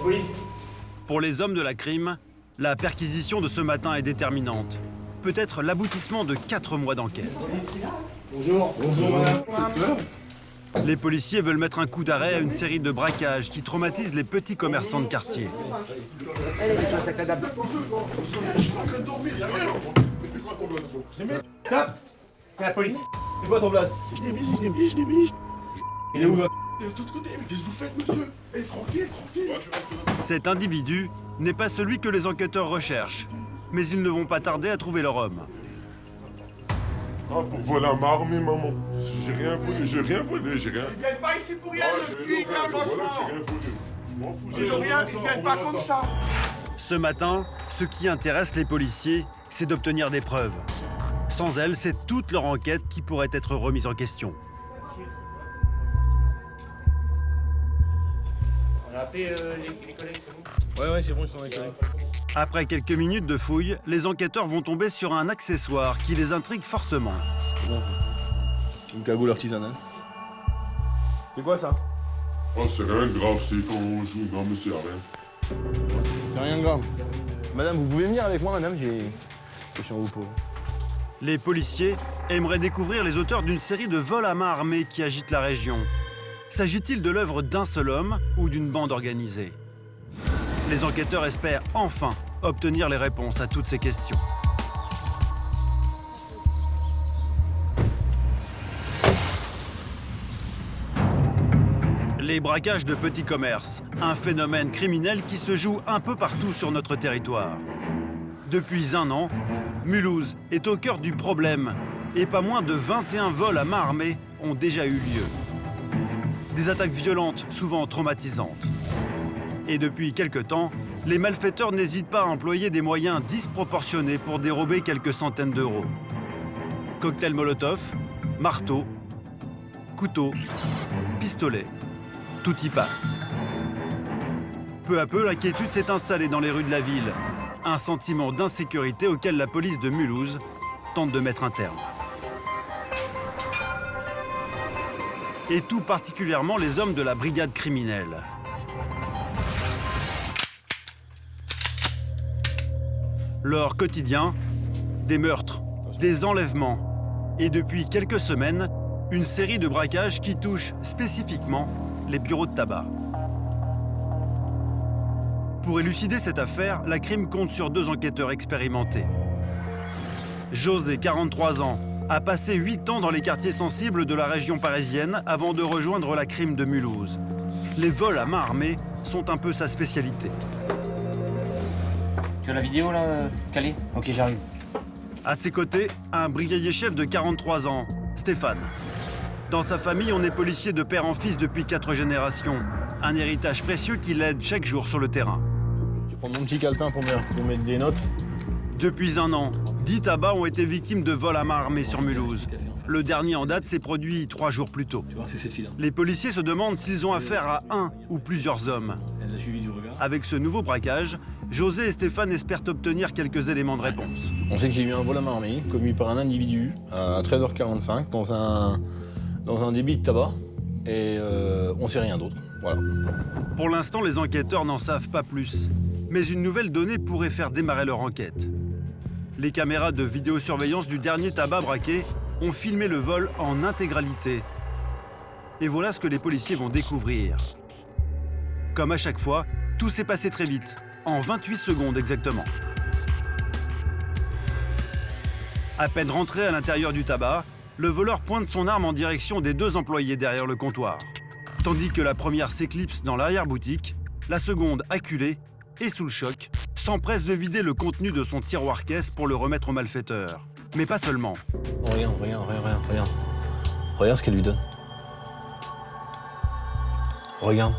police. Pour les hommes de la crime, la perquisition de ce matin est déterminante. Peut-être l'aboutissement de 4 mois d'enquête. Bonjour. Bonjour, madame. Les policiers veulent mettre un coup d'arrêt à une série de braquages qui traumatisent les petits commerçants de quartier. Stop. C'est la police. C'est quoi ton blase? Je l'ai mis. Il est où, Il est de l'autre côté, mais qu'est-ce que vous faites, monsieur? Eh, tranquille. Cet individu n'est pas celui que les enquêteurs recherchent, mais ils ne vont pas tarder à trouver leur homme. Ah, pour voler à ma armée, maman. J'ai rien volé. Ils viennent pas ici pour rien, le flic, hein, franchement. Ils viennent pas comme ça. Ce matin, ce qui intéresse les policiers, c'est d'obtenir des preuves. Sans elles, c'est toute leur enquête qui pourrait être remise en question. On a appelé les collègues, c'est bon? Ouais, c'est bon, ils sont avec collègues. Après quelques minutes de fouille, les enquêteurs vont tomber sur un accessoire qui les intrigue fortement. Une cagoule artisanale. C'est quoi ça? Oh, c'est rien de grave, c'est quand on joue. Non, mais c'est rien. C'est rien de grave. Madame, vous pouvez venir avec moi, madame? J'ai question à vous poser. Les policiers aimeraient découvrir les auteurs d'une série de vols à main armée qui agitent la région. S'agit-il de l'œuvre d'un seul homme ou d'une bande organisée? Les enquêteurs espèrent enfin obtenir les réponses à toutes ces questions. Les braquages de petits commerces, un phénomène criminel qui se joue un peu partout sur notre territoire. Depuis 1 an, Mulhouse est au cœur du problème et pas moins de 21 vols à main armée ont déjà eu lieu. Des attaques violentes, souvent traumatisantes. Et depuis quelque temps, les malfaiteurs n'hésitent pas à employer des moyens disproportionnés pour dérober quelques centaines d'euros. Cocktail Molotov, marteau, couteau, pistolet, tout y passe. Peu à peu, l'inquiétude s'est installée dans les rues de la ville. Un sentiment d'insécurité auquel la police de Mulhouse tente de mettre un terme. Et tout particulièrement les hommes de la brigade criminelle. Leur quotidien, des meurtres, des enlèvements et depuis quelques semaines, une série de braquages qui touchent spécifiquement les bureaux de tabac. Pour élucider cette affaire, la crime compte sur 2 enquêteurs expérimentés. José, 43 ans, a passé 8 ans dans les quartiers sensibles de la région parisienne avant de rejoindre la crime de Mulhouse. Les vols à main armée sont un peu sa spécialité. Tu as la vidéo là, Calé? Ok, j'arrive. À ses côtés, un brigadier chef de 43 ans, Stéphane. Dans sa famille, on est policier de père en fils depuis 4 générations. Un héritage précieux qui l'aide chaque jour sur le terrain. Je vais prendre mon petit calepin pour mettre des notes. Depuis 1 an, 10 tabacs ont été victimes de vols à main armée sur Mulhouse. Le dernier en date s'est produit 3 jours plus tôt. Tu vois, c'est cette fille-là. Les policiers se demandent s'ils ont affaire à un ou plusieurs hommes. Elle a suivi du regard. Avec ce nouveau braquage, José et Stéphane espèrent obtenir quelques éléments de réponse. On sait qu'il y a eu un vol à main armée commis par un individu à 13h45 dans un débit de tabac et on sait rien d'autre. Voilà. Pour l'instant, les enquêteurs n'en savent pas plus. Mais une nouvelle donnée pourrait faire démarrer leur enquête. Les caméras de vidéosurveillance du dernier tabac braqué ont filmé le vol en intégralité. Et voilà ce que les policiers vont découvrir. Comme à chaque fois, tout s'est passé très vite, en 28 secondes exactement. À peine rentré à l'intérieur du tabac, le voleur pointe son arme en direction des 2 employés derrière le comptoir. Tandis que la première s'éclipse dans l'arrière-boutique, la seconde, acculée et sous le choc, s'empresse de vider le contenu de son tiroir-caisse pour le remettre au malfaiteur. Mais pas seulement. Regarde. Regarde ce qu'elle lui donne. Regarde.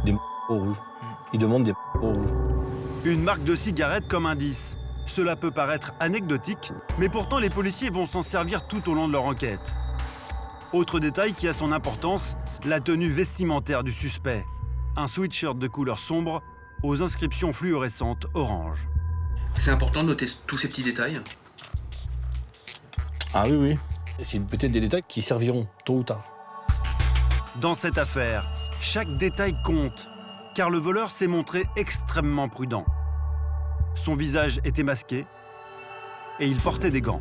Des au rouge. Il demande des au rouge. Une marque de cigarette comme indice. Cela peut paraître anecdotique, mais pourtant les policiers vont s'en servir tout au long de leur enquête. Autre détail qui a son importance, la tenue vestimentaire du suspect. Un sweatshirt de couleur sombre aux inscriptions fluorescentes orange. C'est important de noter tous ces petits détails. Ah oui. Et c'est peut-être des détails qui serviront tôt ou tard. Dans cette affaire, chaque détail compte, car le voleur s'est montré extrêmement prudent. Son visage était masqué et il portait des gants.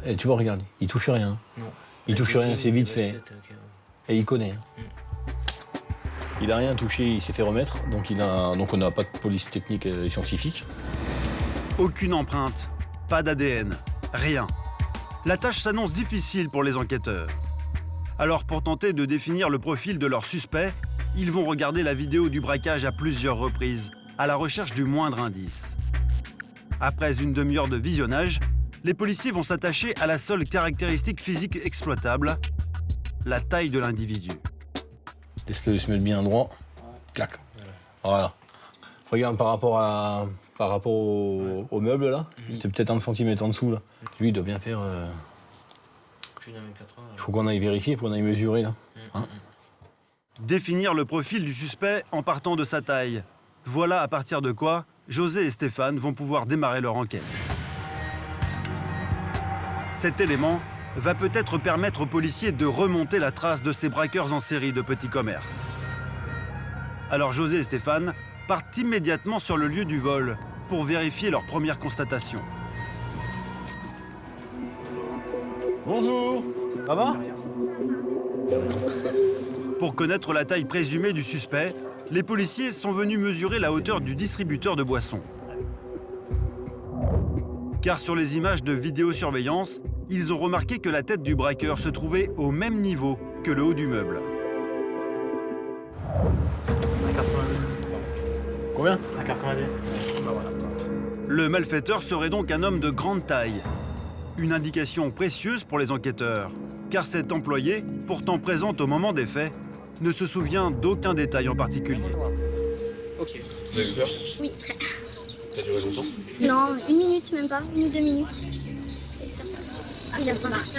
Et tu vois, regarde, il touche rien. Non. Il touche rien, c'est vite fait. Et il connaît. Il a rien touché, il s'est fait remettre, donc on n'a pas de police technique et scientifique. Aucune empreinte, pas d'ADN, rien. La tâche s'annonce difficile pour les enquêteurs. Alors pour tenter de définir le profil de leur suspect, ils vont regarder la vidéo du braquage à plusieurs reprises, à la recherche du moindre indice. Après une demi-heure de visionnage, les policiers vont s'attacher à la seule caractéristique physique exploitable, la taille de l'individu. Laisse-le se mettre bien droit. Clac. Voilà. Regarde par rapport au meuble là, c'est peut-être 1 centimètre en dessous là. Lui il doit bien faire. Plus d'un mètre 80. Il faut qu'on aille vérifier, il faut qu'on aille mesurer là. Hein. Définir le profil du suspect en partant de sa taille. Voilà à partir de quoi José et Stéphane vont pouvoir démarrer leur enquête. Cet élément va peut-être permettre aux policiers de remonter la trace de ces braqueurs en série de petits commerces. Alors José et Stéphane partent immédiatement sur le lieu du vol pour vérifier leur première constatation. Bonjour. Ça va? Pour connaître la taille présumée du suspect, les policiers sont venus mesurer la hauteur du distributeur de boissons. Car sur les images de vidéosurveillance, ils ont remarqué que la tête du braqueur se trouvait au même niveau que le haut du meuble. Combien? À 82. Le malfaiteur serait donc un homme de grande taille. Une indication précieuse pour les enquêteurs, car cet employé, pourtant présent au moment des faits, ne se souvient d'aucun détail en particulier. Ok. Vous avez eu peur? Oui, très. Ça a duré longtemps? Non, 1 minute même pas, 1 ou 2 minutes. Et c'est reparti. Ah, il a reparti.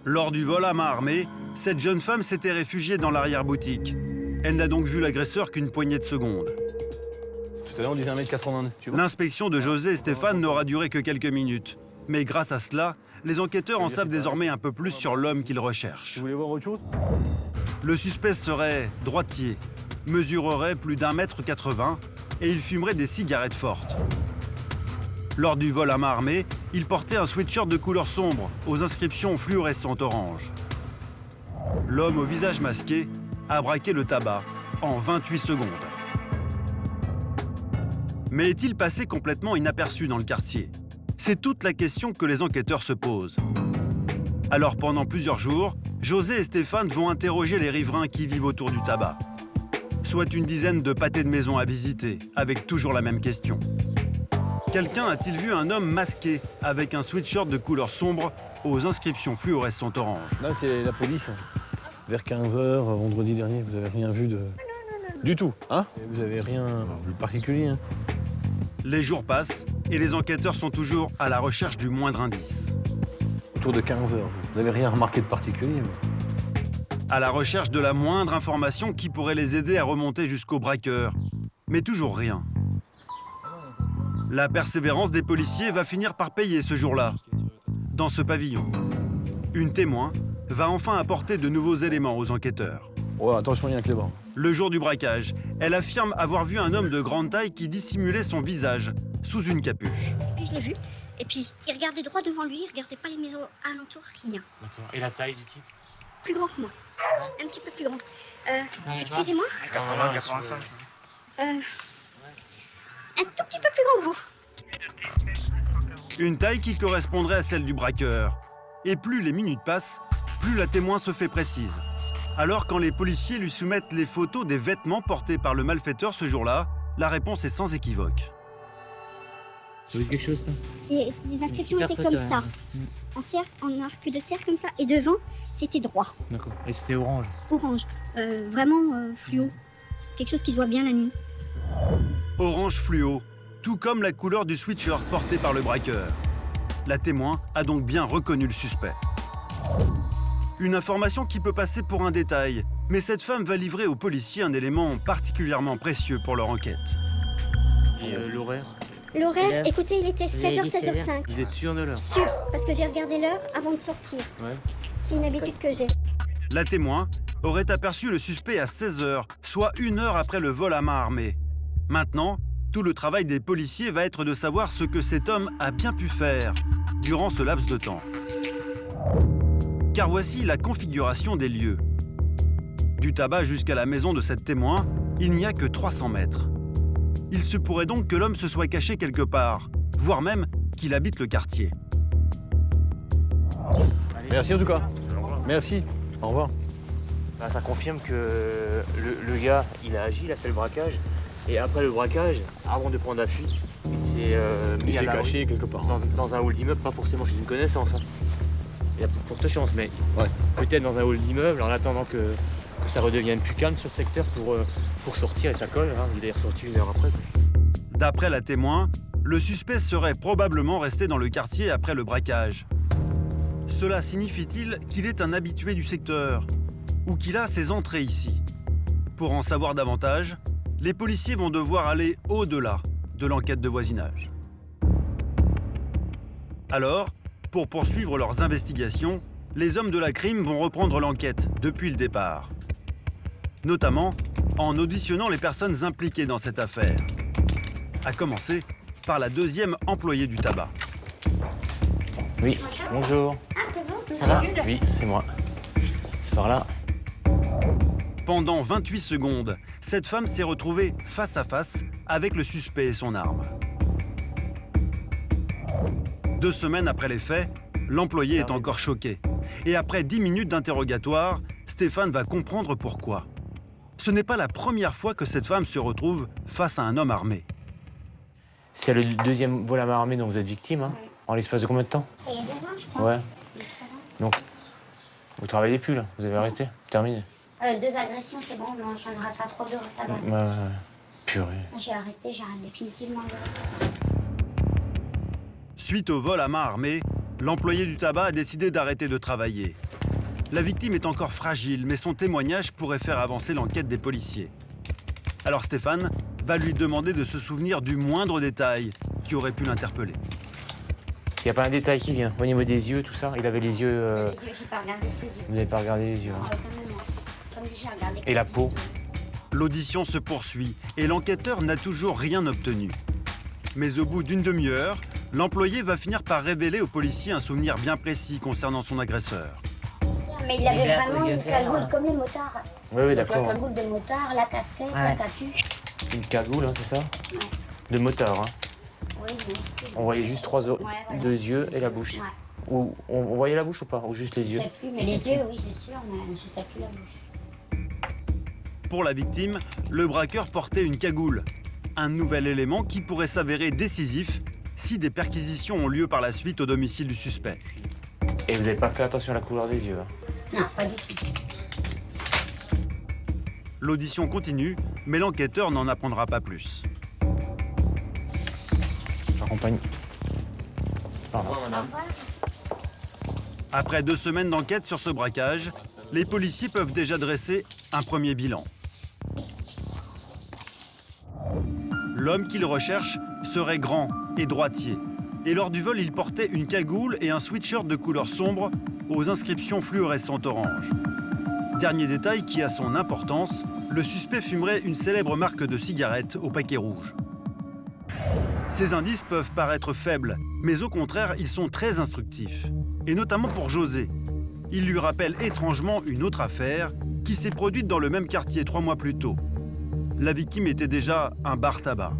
Lors du vol à main armée, cette jeune femme s'était réfugiée dans l'arrière-boutique. Elle n'a donc vu l'agresseur qu'une poignée de secondes. Tout à l'heure on disait 1m82, tu vois. L'inspection de José et Stéphane n'aura duré que quelques minutes. Mais grâce à cela, les enquêteurs en savent désormais un peu plus sur l'homme qu'ils recherchent. Tu voulais voir autre chose? Le suspect serait droitier, mesurerait plus d'1,80 m et il fumerait des cigarettes fortes. Lors du vol à main armée, il portait un sweatshirt de couleur sombre aux inscriptions fluorescentes orange. L'homme au visage masqué a braqué le tabac en 28 secondes. Mais est-il passé complètement inaperçu dans le quartier? C'est toute la question que les enquêteurs se posent. Alors pendant plusieurs jours, José et Stéphane vont interroger les riverains qui vivent autour du tabac. Soit une dizaine de pâtés de maison à visiter, avec toujours la même question. Quelqu'un a-t-il vu un homme masqué avec un sweatshirt de couleur sombre aux inscriptions fluorescentes orange? Là c'est la police. Vers 15h vendredi dernier, vous avez rien vu de. Du tout, hein? Vous avez rien de particulier, hein? Les jours passent et les enquêteurs sont toujours à la recherche du moindre indice. Autour de 15h, vous n'avez rien remarqué de particulier? À la recherche de la moindre information qui pourrait les aider à remonter jusqu'au braqueur. Mais toujours rien. La persévérance des policiers va finir par payer ce jour-là. Dans ce pavillon, une témoin va enfin apporter de nouveaux éléments aux enquêteurs. Ouais, attention, il y a un clébard. Le jour du braquage, elle affirme avoir vu un homme de grande taille qui dissimulait son visage sous une capuche. Puis je l'ai vu. Et puis, il regardait droit devant lui, il regardait pas les maisons alentour, rien. D'accord. Et la taille du type? Plus grand que moi. Un petit peu plus grand. Excusez-moi, 80, 85. un tout petit peu plus grand que vous. Une taille qui correspondrait à celle du braqueur. Et plus les minutes passent, plus la témoin se fait précise. Alors quand les policiers lui soumettent les photos des vêtements portés par le malfaiteur ce jour-là, la réponse est sans équivoque. Ça veut dire quelque chose, ça? Et les inscriptions Super étaient comme photo, ça. ouais. En arc de cercle comme ça. Et devant, c'était droit, D'accord. Et c'était orange. orange. Vraiment fluo. Quelque chose qui se voit bien la nuit. Orange fluo, tout comme la couleur du sweatshirt porté par le braqueur. La témoin a donc bien reconnu le suspect. Une information qui peut passer pour un détail, mais cette femme va livrer aux policiers un élément particulièrement précieux pour leur enquête. Et l'horaire? L'horaire, écoutez, il était 16h, 16h05. Vous êtes sûr de l'heure? Sûr, parce que j'ai regardé l'heure avant de sortir. Ouais. C'est une habitude que j'ai. La témoin aurait aperçu le suspect à 16h, soit 1 heure après le vol à main armée. Maintenant, tout le travail des policiers va être de savoir ce que cet homme a bien pu faire durant ce laps de temps. Car voici la configuration des lieux. Du tabac jusqu'à la maison de cette témoin, il n'y a que 300 mètres. Il se pourrait donc que l'homme se soit caché quelque part, voire même qu'il habite le quartier. Merci en tout cas. Merci. Au revoir. Bah, ça confirme que le gars, il a agi, il a fait le braquage. Et après le braquage, avant de prendre la fuite, il s'est mis Il à s'est la caché rue, quelque part. dans un hall d'immeuble, pas forcément chez une connaissance. Hein. Il y a forte chance, mais Ouais. peut-être dans un hall d'immeuble, en attendant que ça redevienne plus calme sur le secteur pour sortir et ça colle. Hein. Il est ressorti 1 heure après. D'après la témoin, le suspect serait probablement resté dans le quartier après le braquage. Cela signifie-t-il qu'il est un habitué du secteur ou qu'il a ses entrées ici? Pour en savoir davantage, les policiers vont devoir aller au-delà de l'enquête de voisinage. Alors, pour poursuivre leurs investigations, les hommes de la crime vont reprendre l'enquête depuis le départ. Notamment en auditionnant les personnes impliquées dans cette affaire. À commencer par la 2e employée du tabac. Oui, bonjour. Ah, c'est vous? Ça va? Oui, c'est moi. C'est par là. Pendant 28 secondes, cette femme s'est retrouvée face à face avec le suspect et son arme. 2 semaines après les faits, l'employé est encore choqué. Et après 10 minutes d'interrogatoire, Stéphane va comprendre pourquoi. Ce n'est pas la première fois que cette femme se retrouve face à un homme armé. C'est le 2e vol à main armée dont vous êtes victime, hein? En l'espace de combien de temps? C'est il y a 2 ans, je crois. Ouais. Il y a 3 ans. Donc, vous travaillez plus là? Vous avez arrêté? Terminé? 2 agressions, c'est bon, non, j'en aurais pas trop de tabac. Ouais. Purée. J'ai arrêté, j'arrête définitivement. Suite au vol à main armée, l'employé du tabac a décidé d'arrêter de travailler. La victime est encore fragile, mais son témoignage pourrait faire avancer l'enquête des policiers. Alors Stéphane va lui demander de se souvenir du moindre détail qui aurait pu l'interpeller. Il n'y a pas un détail qui vient. Au niveau des yeux, tout ça, il avait les yeux. Les yeux, j'ai pas regardé ses yeux. Vous n'avez pas regardé les yeux. Non, Hein. quand même, comme dit, j'ai regardé. Et la que peau? les yeux. L'audition se poursuit et l'enquêteur n'a toujours rien obtenu. Mais au bout d'une demi-heure, l'employé va finir par révéler aux policiers un souvenir bien précis concernant son agresseur. Mais il avait Il a- vraiment il a- une cagoule comme les motards. Oui, Donc, d'accord. la cagoule de motard, la casquette, la Ouais. capuche. Une cagoule, hein, c'est ça? De motard. Hein. Oui, mais c'était... On voyait juste 2 voilà. yeux et la bouche. Ouais. Ou on voyait la bouche ou pas? Ou juste les Je yeux? sais plus, mais les yeux, oui, c'est sûr, mais je sais plus la bouche. Pour la victime, le braqueur portait une cagoule. Un nouvel élément qui pourrait s'avérer décisif si des perquisitions ont lieu par la suite au domicile du suspect. Et vous n'avez pas fait attention à la couleur des yeux? Hein. Non, pas du tout. L'audition continue, mais l'enquêteur n'en apprendra pas plus. J'accompagne. Pardon. Après 2 semaines d'enquête sur ce braquage, les policiers peuvent déjà dresser un premier bilan. L'homme qu'ils recherchent serait grand et droitier. Et lors du vol, il portait une cagoule et un sweatshirt de couleur sombre aux inscriptions fluorescentes orange. Dernier détail qui a son importance, le suspect fumerait une célèbre marque de cigarettes au paquet rouge. Ces indices peuvent paraître faibles, mais au contraire, ils sont très instructifs. Et notamment pour José. Il lui rappelle étrangement une autre affaire qui s'est produite dans le même quartier 3 mois plus tôt. La victime était déjà un bar tabac.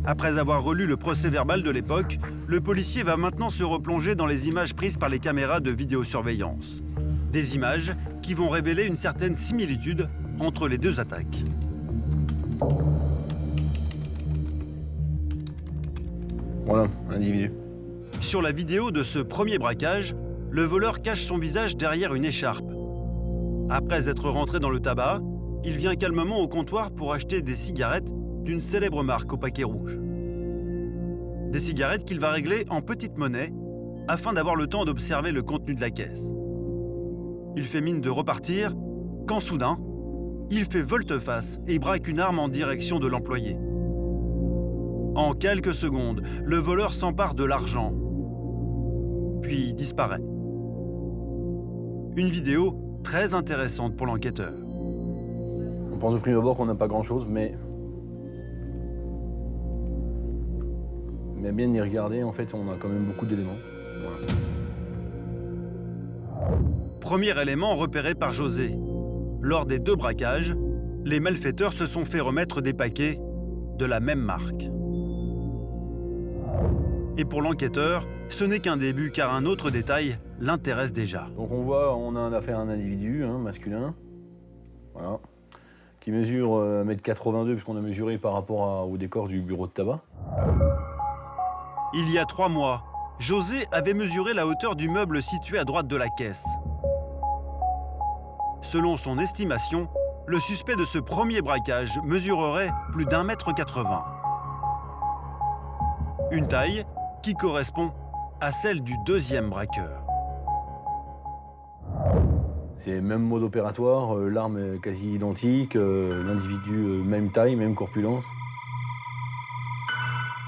Après avoir relu le procès-verbal de l'époque, le policier va maintenant se replonger dans les images prises par les caméras de vidéosurveillance. Des images qui vont révéler une certaine similitude entre les 2 attaques. Voilà, individu. Sur la vidéo de ce premier braquage, le voleur cache son visage derrière une écharpe. Après être rentré dans le tabac, il vient calmement au comptoir pour acheter des cigarettes d'une célèbre marque au paquet rouge. Des cigarettes qu'il va régler en petite monnaie afin d'avoir le temps d'observer le contenu de la caisse. Il fait mine de repartir quand soudain, il fait volte-face et braque une arme en direction de l'employé. En quelques secondes, le voleur s'empare de l'argent, puis disparaît. Une vidéo très intéressantes pour l'enquêteur. On pense au prime abord qu'on n'a pas grand-chose, mais à bien y regarder, en fait, on a quand même beaucoup d'éléments. Voilà. Premier élément repéré par José. Lors des 2 braquages, les malfaiteurs se sont fait remettre des paquets de la même marque. Et pour l'enquêteur, ce n'est qu'un début car un autre détail l'intéresse déjà. Donc on voit, on a affaire à un individu, masculin, voilà, qui mesure 1,82 m puisqu'on a mesuré par rapport au décor du bureau de tabac. Il y a 3 mois, José avait mesuré la hauteur du meuble situé à droite de la caisse. Selon son estimation, le suspect de ce premier braquage mesurerait plus d'1,80 m. Une taille qui correspond à celle du deuxième braqueur. C'est même mode opératoire, l'arme est quasi identique, l'individu même taille, même corpulence.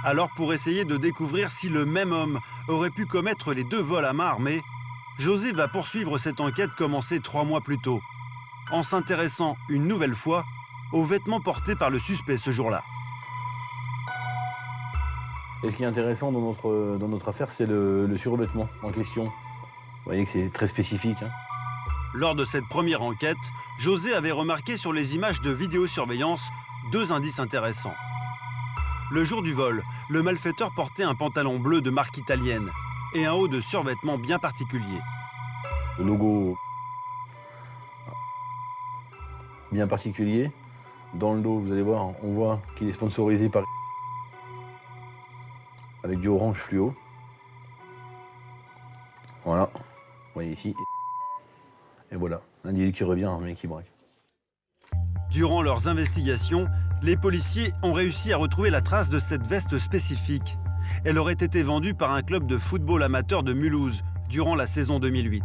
Alors pour essayer de découvrir si le même homme aurait pu commettre les 2 vols à main armée, José va poursuivre cette enquête commencée 3 mois plus tôt, en s'intéressant une nouvelle fois aux vêtements portés par le suspect ce jour-là. Et ce qui est intéressant dans notre affaire, c'est le survêtement en question. Vous voyez que c'est très spécifique. Lors de cette première enquête, José avait remarqué sur les images de vidéosurveillance 2 indices intéressants. Le jour du vol, le malfaiteur portait un pantalon bleu de marque italienne et un haut de survêtement bien particulier. Le logo bien particulier. Dans le dos, vous allez voir, on voit qu'il est sponsorisé par... avec du orange fluo. Voilà, vous voyez ici. Et voilà, l'individu qui revient armé qui braque. Durant leurs investigations, les policiers ont réussi à retrouver la trace de cette veste spécifique. Elle aurait été vendue par un club de football amateur de Mulhouse durant la saison 2008.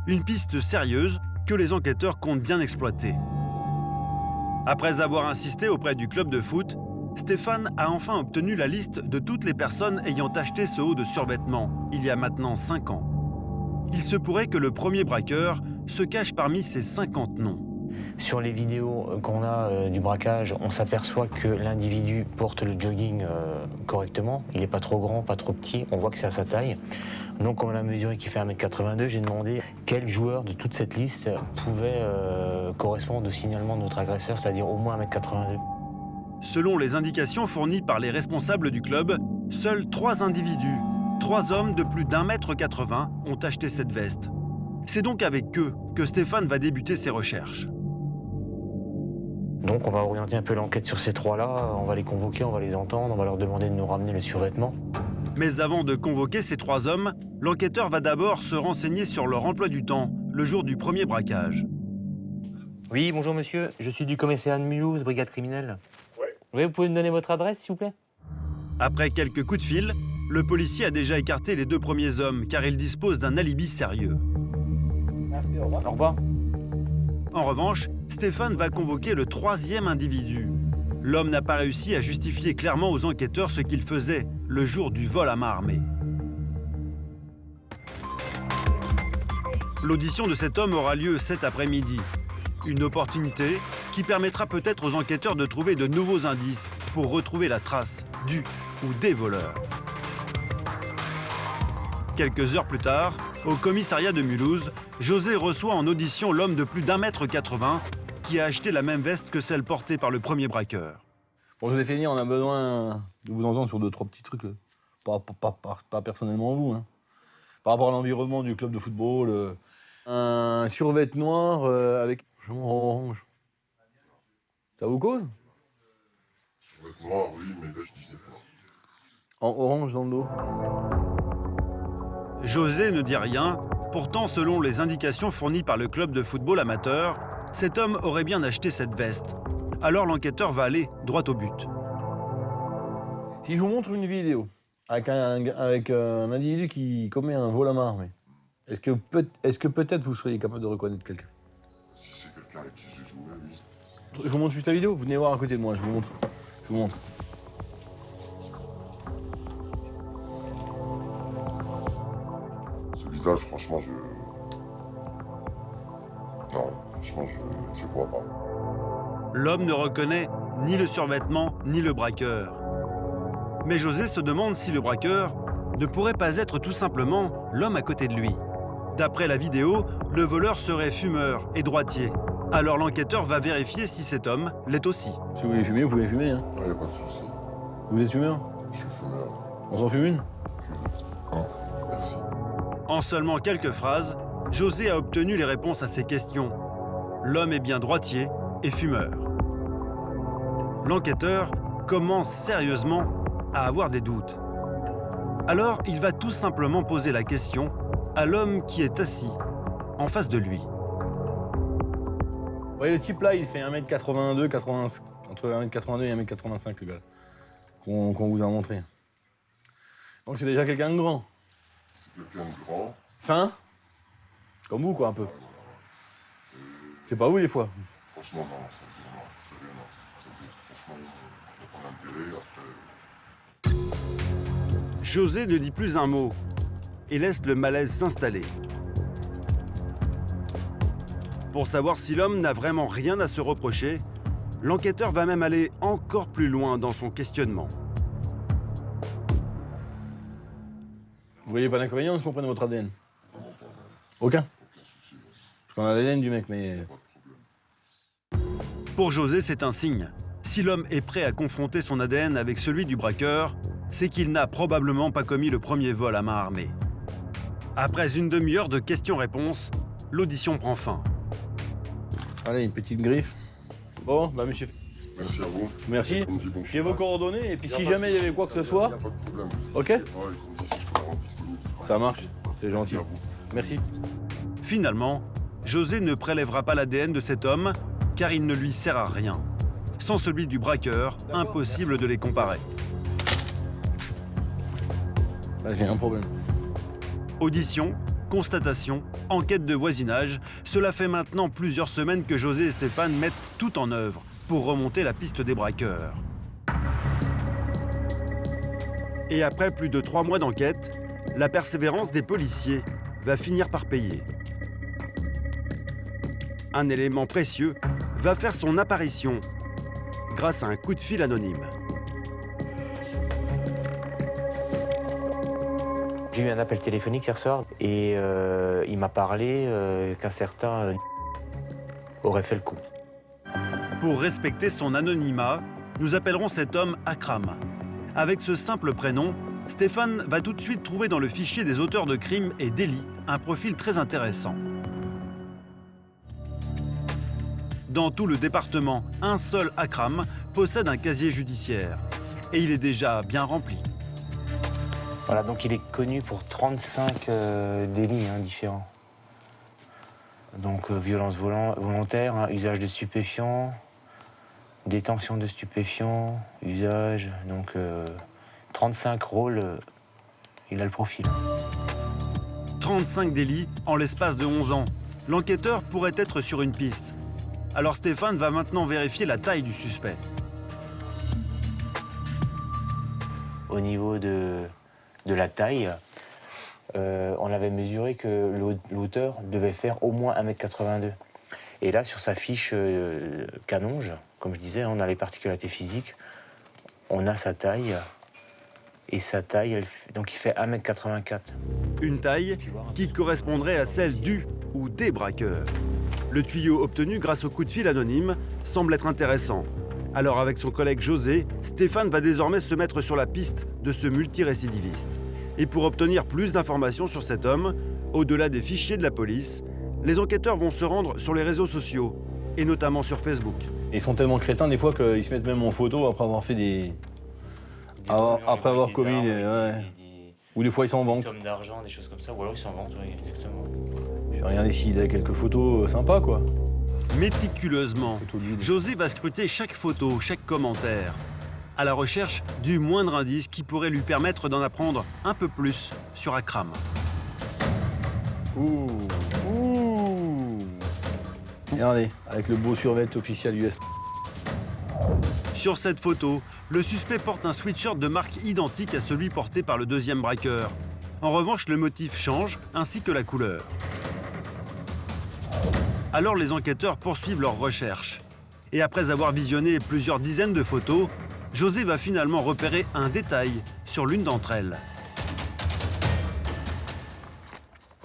Une piste sérieuse que les enquêteurs comptent bien exploiter. Après avoir insisté auprès du club de foot, Stéphane a enfin obtenu la liste de toutes les personnes ayant acheté ce haut de survêtement, il y a maintenant 5 ans. Il se pourrait que le premier braqueur se cache parmi ces 50 noms. Sur les vidéos qu'on a du braquage, on s'aperçoit que l'individu porte le jogging correctement. Il n'est pas trop grand, pas trop petit, on voit que c'est à sa taille. Donc comme on a mesuré qu'il fait 1,82 m, j'ai demandé quel joueur de toute cette liste pouvait correspondre au signalement de notre agresseur, c'est-à-dire au moins 1,82 m. Selon les indications fournies par les responsables du club, seuls 3 individus, 3 hommes de plus d'1,80 m ont acheté cette veste. C'est donc avec eux que Stéphane va débuter ses recherches. Donc on va orienter un peu l'enquête sur ces 3-là, on va les convoquer, on va les entendre, on va leur demander de nous ramener le survêtement. Mais avant de convoquer ces 3 hommes, l'enquêteur va d'abord se renseigner sur leur emploi du temps, le jour du premier braquage. Oui, bonjour monsieur, je suis du commissariat de Mulhouse, brigade criminelle. Oui, vous pouvez me donner votre adresse, s'il vous plaît? Après quelques coups de fil, le policier a déjà écarté les 2 premiers hommes car il dispose d'un alibi sérieux. Au revoir. En revanche, Stéphane va convoquer le 3e individu. L'homme n'a pas réussi à justifier clairement aux enquêteurs ce qu'il faisait le jour du vol à main armée. L'audition de cet homme aura lieu cet après-midi. Une opportunité qui permettra peut-être aux enquêteurs de trouver de nouveaux indices pour retrouver la trace du ou des voleurs. Quelques heures plus tard, au commissariat de Mulhouse, José reçoit en audition l'homme de plus d'1,80 m qui a acheté la même veste que celle portée par le premier braqueur. Bon, Joséphine, on a besoin de vous entendre sur 2-3 petits trucs. Pas personnellement vous. Par rapport à l'environnement du club de football, un survêt noir avec orange. Ça vous cause? Ça va être noir, oui, mais là, je disais pas. En orange dans le dos. José ne dit rien. Pourtant, selon les indications fournies par le club de football amateur, cet homme aurait bien acheté cette veste. Alors l'enquêteur va aller droit au but. Si je vous montre une vidéo avec un individu qui commet un vol à main armée, est-ce que peut-être vous seriez capable de reconnaître quelqu'un? Si c'est quelqu'un avec qui j'ai joué, oui. Je vous montre juste la vidéo, vous venez voir à côté de moi, je vous montre. Ce visage, franchement, franchement, je crois pas. L'homme ne reconnaît ni le survêtement ni le braqueur. Mais José se demande si le braqueur ne pourrait pas être tout simplement l'homme à côté de lui. D'après la vidéo, le voleur serait fumeur et droitier. Alors l'enquêteur va vérifier si cet homme l'est aussi. Si vous voulez fumer, vous pouvez fumer. Hein. Non, y a pas de souci. Vous êtes fumeur? Je suis fumeur. On s'en fume une? Ah, merci. En seulement quelques phrases, José a obtenu les réponses à ses questions. L'homme est bien droitier et fumeur. L'enquêteur commence sérieusement à avoir des doutes. Alors, il va tout simplement poser la question à l'homme qui est assis en face de lui. Vous voyez, le type là, il fait 1m82, 80, entre 1m82 et 1m85, le gars, qu'on vous a montré. Donc c'est déjà quelqu'un de grand. C'est quelqu'un de grand. Fin. Comme vous, quoi, un peu. C'est pas vous, des fois. Franchement, non, ça me dit non. Sérieux, non. Ça me dit, franchement, je vois pas l'intérêt. Après, José ne dit plus un mot et laisse le malaise s'installer. Pour savoir si l'homme n'a vraiment rien à se reprocher, l'enquêteur va même aller encore plus loin dans son questionnement. Vous voyez pas d'inconvénient à ce qu'on prenne votre ADN? vraiment pas, Aucun? aucun souci. Ouais. Parce qu'on a l'ADN du mec, mais... Pas de problème. Pour José, c'est un signe. Si l'homme est prêt à confronter son ADN avec celui du braqueur, c'est qu'il n'a probablement pas commis le premier vol à main armée. Après une demi-heure de questions-réponses, l'audition prend fin. Allez, une petite griffe. Bon, bah monsieur, Merci à vous. merci. On me dit bon J'ai vos courage. coordonnées, et puis Y a si pas de jamais il y souci, avait quoi que ce ça, soit, y a pas de problème. ok? Ouais, ils m'ont dit si je peux me rendre disponible. Ça marche, c'est gentil. Merci à vous. Merci. Finalement, José ne prélèvera pas l'ADN de cet homme car il ne lui sert à rien. Sans celui du braqueur, impossible de les comparer. Là, j'ai un problème. Audition, constatation, enquête de voisinage, cela fait maintenant plusieurs semaines que José et Stéphane mettent tout en œuvre pour remonter la piste des braqueurs. Et après plus de 3 mois d'enquête, la persévérance des policiers va finir par payer. Un élément précieux va faire son apparition grâce à un coup de fil anonyme. J'ai eu un appel téléphonique hier soir et il m'a parlé qu'un certain aurait fait le coup. Pour respecter son anonymat, nous appellerons cet homme Akram. Avec ce simple prénom, Stéphane va tout de suite trouver dans le fichier des auteurs de crimes et délits un profil très intéressant. Dans tout le département, un seul Akram possède un casier judiciaire. Et il est déjà bien rempli. Voilà, donc il est connu pour 35 délits différents. Donc violence volontaire, hein, usage de stupéfiants, détention de stupéfiants, usage, donc 35 rôles, il a le profil. 35 délits en l'espace de 11 ans. L'enquêteur pourrait être sur une piste. Alors Stéphane va maintenant vérifier la taille du suspect. Au niveau de la taille, on avait mesuré que l'auteur devait faire au moins 1m82. Et là, sur sa fiche Canonge, comme je disais, on a les particularités physiques, on a sa taille, et sa taille, donc il fait 1m84. Une taille qui correspondrait à celle du ou des braqueurs. Le tuyau obtenu grâce au coup de fil anonyme semble être intéressant. Alors avec son collègue José, Stéphane va désormais se mettre sur la piste de ce multirécidiviste. Et pour obtenir plus d'informations sur cet homme, au-delà des fichiers de la police, les enquêteurs vont se rendre sur les réseaux sociaux, et notamment sur Facebook. Ils sont tellement crétins des fois qu'ils se mettent même en photo après avoir fait des... après avoir commis des... Ouais. Ou des fois ils s'en Des vantent. sommes d'argent, des choses comme ça, ou alors ils s'en vantent, oui, exactement. J'ai regardé s'il a quelques photos sympas, quoi. Méticuleusement, Photo de lui. José va scruter chaque photo, chaque commentaire, à la recherche du moindre indice qui pourrait lui permettre d'en apprendre un peu plus sur Akram. Ouh. Regardez, avec le beau survêt officiel US. Sur cette photo, le suspect porte un sweatshirt de marque identique à celui porté par le deuxième braqueur. En revanche, le motif change, ainsi que la couleur. Alors les enquêteurs poursuivent leurs recherches. Et après avoir visionné plusieurs dizaines de photos, José va finalement repérer un détail sur l'une d'entre elles.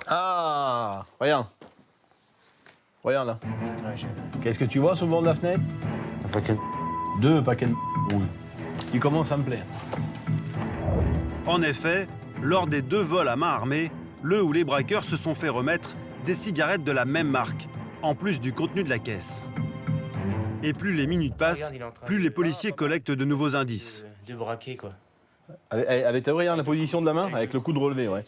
Ah, regarde. Regarde là. Ouais, Qu'est-ce que tu vois sur le bord de la fenêtre? un paquet de 2 paquets de rouges. Qui commencent à me plaire. En effet, lors des 2 vols à main armée, le ou les braqueurs se sont fait remettre des cigarettes de la même marque, en plus du contenu de la caisse. Et plus les minutes passent, plus les policiers collectent de nouveaux indices. De braquer, quoi. Avec regarde la position de la main, avec le coude relevé, ouais.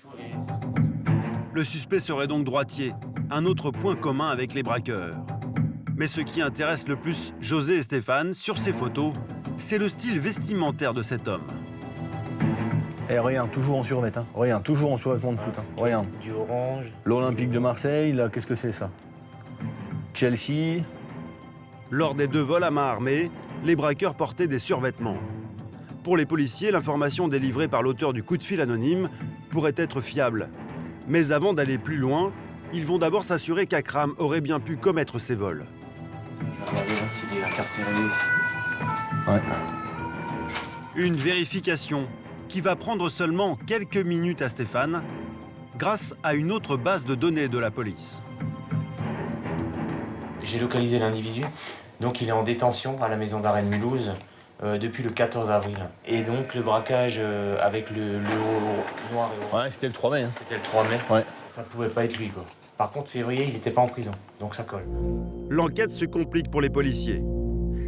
Le suspect serait donc droitier, un autre point commun avec les braqueurs. Mais ce qui intéresse le plus José et Stéphane sur ces photos, c'est le style vestimentaire de cet homme. Eh, regarde, toujours en survêt, hein. Regarde, toujours en survêtement de foot, hein. Regarde. Du orange. L'Olympique de Marseille, là, qu'est-ce que c'est ça? Chelsea. Lors des 2 vols à main armée, les braqueurs portaient des survêtements. Pour les policiers, l'information délivrée par l'auteur du coup de fil anonyme pourrait être fiable. Mais avant d'aller plus loin, ils vont d'abord s'assurer qu'Akram aurait bien pu commettre ces vols. S'il est incarcéré ici. Ouais. Une vérification qui va prendre seulement quelques minutes à Stéphane, grâce à une autre base de données de la police. J'ai localisé l'individu. Donc il est en détention à la maison d'arrêt de Mulhouse depuis le 14 avril. Et donc le braquage avec le haut noir et orange, Ouais, c'était le 3 mai. Hein. c'était le 3 mai. Ouais. Ça pouvait pas être lui, quoi. Par contre, février, il n'était pas en prison. Donc ça colle. L'enquête se complique pour les policiers.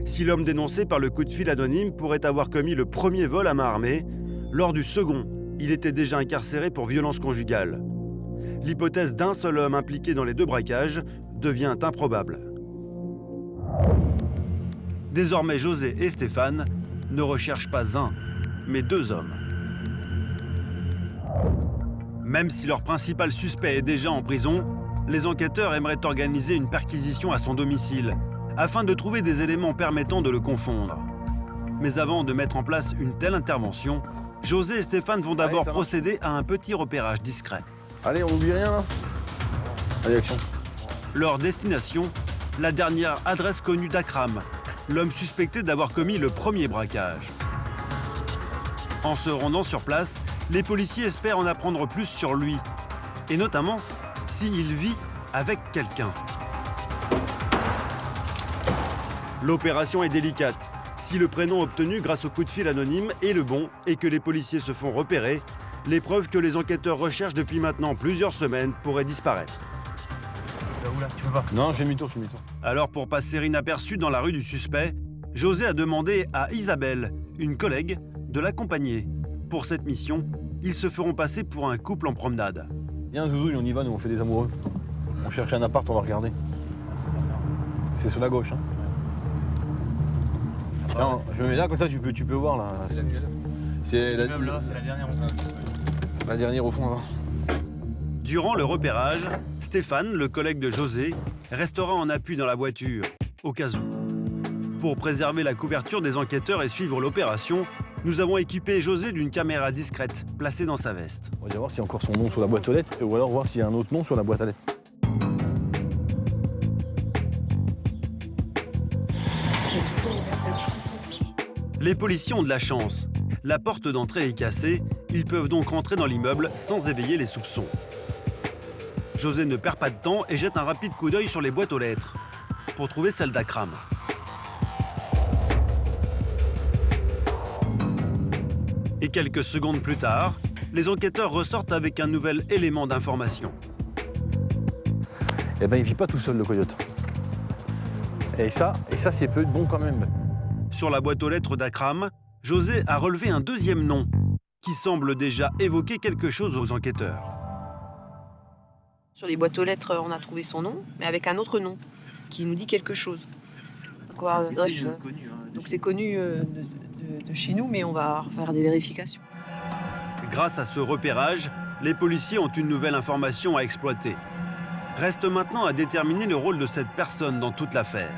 Si l'homme dénoncé par le coup de fil anonyme pourrait avoir commis le premier vol à main armée, lors du second, il était déjà incarcéré pour violence conjugale. L'hypothèse d'un seul homme impliqué dans les 2 braquages devient improbable. Désormais, José et Stéphane ne recherchent pas un, mais 2 hommes. Même si leur principal suspect est déjà en prison, les enquêteurs aimeraient organiser une perquisition à son domicile, afin de trouver des éléments permettant de le confondre. Mais avant de mettre en place une telle intervention, José et Stéphane vont d'abord Allez, ça va. procéder à un petit repérage discret. Allez, on n'oublie rien là. Allez, action. Leur destination, la dernière adresse connue d'Akram, l'homme suspecté d'avoir commis le premier braquage. En se rendant sur place, les policiers espèrent en apprendre plus sur lui, et notamment s'il vit avec quelqu'un. L'opération est délicate. Si le prénom obtenu grâce au coup de fil anonyme est le bon et que les policiers se font repérer, les preuves que les enquêteurs recherchent depuis maintenant plusieurs semaines pourraient disparaître. Non, j'ai demi-tour, j'ai demi-tour. Alors pour passer inaperçu dans la rue du suspect, José a demandé à Isabelle, une collègue, de l'accompagner. Pour cette mission, ils se feront passer pour un couple en promenade. Viens, Zouzou, on y va, nous, on fait des amoureux. On cherche un appart, on va regarder. C'est sur la gauche, hein. Tiens, je me mets là, comme ça, tu peux voir, là. C'est la dernière au fond, là. Durant le repérage, Stéphane, le collègue de José, restera en appui dans la voiture, au cas où. Pour préserver la couverture des enquêteurs et suivre l'opération, nous avons équipé José d'une caméra discrète, placée dans sa veste. On va voir s'il y a encore son nom sur la boîte aux lettres, ou alors voir s'il y a un autre nom sur la boîte à lettres. Les policiers ont de la chance. La porte d'entrée est cassée, ils peuvent donc rentrer dans l'immeuble sans éveiller les soupçons. José ne perd pas de temps et jette un rapide coup d'œil sur les boîtes aux lettres, pour trouver celle d'Akram. Et quelques secondes plus tard, les enquêteurs ressortent avec un nouvel élément d'information. Eh ben, il vit pas tout seul, le coyote. Et ça c'est peu de bon quand même. Sur la boîte aux lettres d'Akram, José a relevé un deuxième nom, qui semble déjà évoquer quelque chose aux enquêteurs. Sur les boîtes aux lettres, on a trouvé son nom, mais avec un autre nom, qui nous dit quelque chose. Donc c'est connu de chez nous, mais on va faire des vérifications. Grâce à ce repérage, les policiers ont une nouvelle information à exploiter. Reste maintenant à déterminer le rôle de cette personne dans toute l'affaire.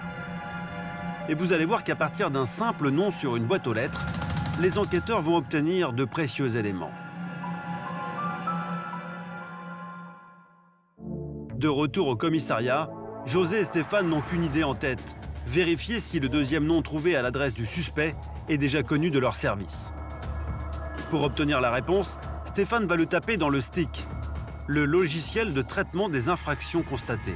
Et vous allez voir qu'à partir d'un simple nom sur une boîte aux lettres, les enquêteurs vont obtenir de précieux éléments. De retour au commissariat, José et Stéphane n'ont qu'une idée en tête. Vérifier si le deuxième nom trouvé à l'adresse du suspect est déjà connu de leur service. Pour obtenir la réponse, Stéphane va le taper dans le STIC, le logiciel de traitement des infractions constatées.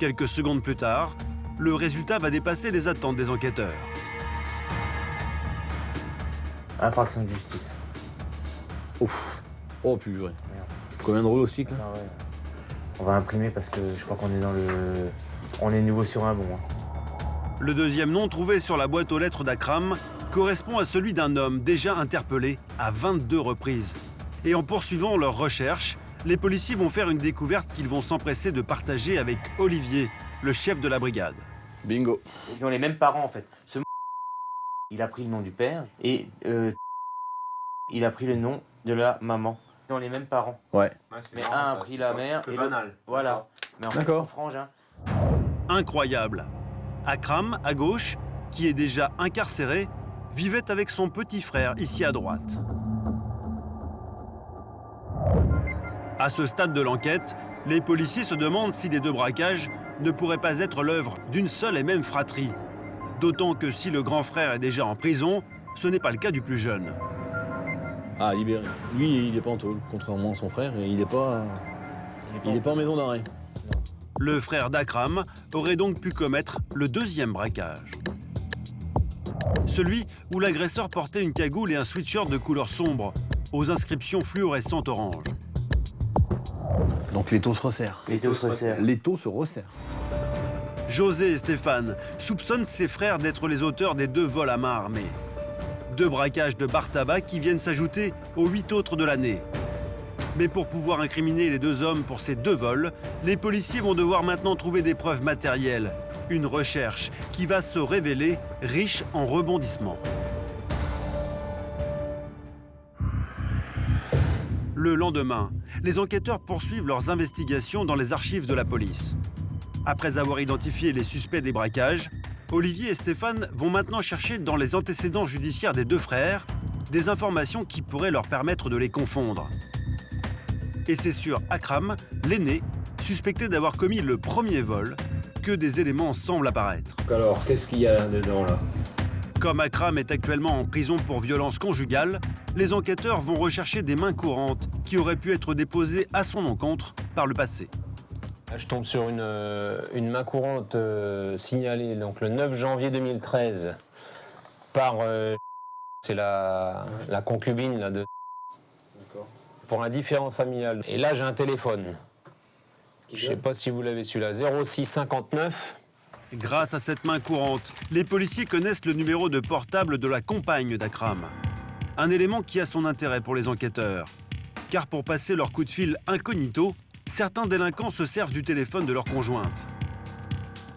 Quelques secondes plus tard, le résultat va dépasser les attentes des enquêteurs. Infraction de justice. Ouf. Oh purée. Combien de rôles au STIC là? Ah ouais. On va imprimer parce que je crois qu'on est dans le... On est nouveau sur un bon. Le deuxième nom trouvé sur la boîte aux lettres d'Akram correspond à celui d'un homme déjà interpellé à 22 reprises. Et en poursuivant leurs recherches, les policiers vont faire une découverte qu'ils vont s'empresser de partager avec Olivier, le chef de la brigade. Bingo. Ils ont les mêmes parents en fait. Ce il a pris le nom du père et il a pris le nom de la maman. Ils ont les mêmes parents. Ouais. Mais un a pris la mère et banal. Voilà. Mais en fait, D'accord. c'est frangin. Incroyable. Akram, à gauche, qui est déjà incarcéré, vivait avec son petit frère ici à droite. À ce stade de l'enquête, les policiers se demandent si les deux braquages ne pourraient pas être l'œuvre d'une seule et même fratrie. D'autant que si le grand frère est déjà en prison, ce n'est pas le cas du plus jeune. Ah, libéré. Lui, il est pas en tôle, contrairement à son frère, et il est pas en maison d'arrêt. Le frère d'Akram aurait donc pu commettre le deuxième braquage. Celui où l'agresseur portait une cagoule et un sweatshirt de couleur sombre, aux inscriptions fluorescentes orange. Donc l'étau se resserre. L'étau se resserre. L'étau se resserre. José et Stéphane soupçonnent ses frères d'être les auteurs des 2 vols à main armée. 2 braquages de bar tabac qui viennent s'ajouter aux 8 autres de l'année. Mais pour pouvoir incriminer les 2 hommes pour ces 2 vols, les policiers vont devoir maintenant trouver des preuves matérielles. Une recherche qui va se révéler riche en rebondissements. Le lendemain, les enquêteurs poursuivent leurs investigations dans les archives de la police. Après avoir identifié les suspects des braquages, Olivier et Stéphane vont maintenant chercher dans les antécédents judiciaires des 2 frères des informations qui pourraient leur permettre de les confondre. Et c'est sur Akram, l'aîné, suspecté d'avoir commis le premier vol, que des éléments semblent apparaître. Alors, qu'est-ce qu'il y a là-dedans, là? Comme Akram est actuellement en prison pour violence conjugale, les enquêteurs vont rechercher des mains courantes qui auraient pu être déposées à son encontre par le passé. Je tombe sur une main courante signalée donc le 9 janvier 2013 par... c'est la concubine là, de... Pour un différend familial. Et là, j'ai un téléphone. Je ne sais pas si vous l'avez celui-là. 06 59. Grâce à cette main courante, les policiers connaissent le numéro de portable de la compagne d'Akram. Un élément qui a son intérêt pour les enquêteurs. Car pour passer leur coup de fil incognito, certains délinquants se servent du téléphone de leur conjointe.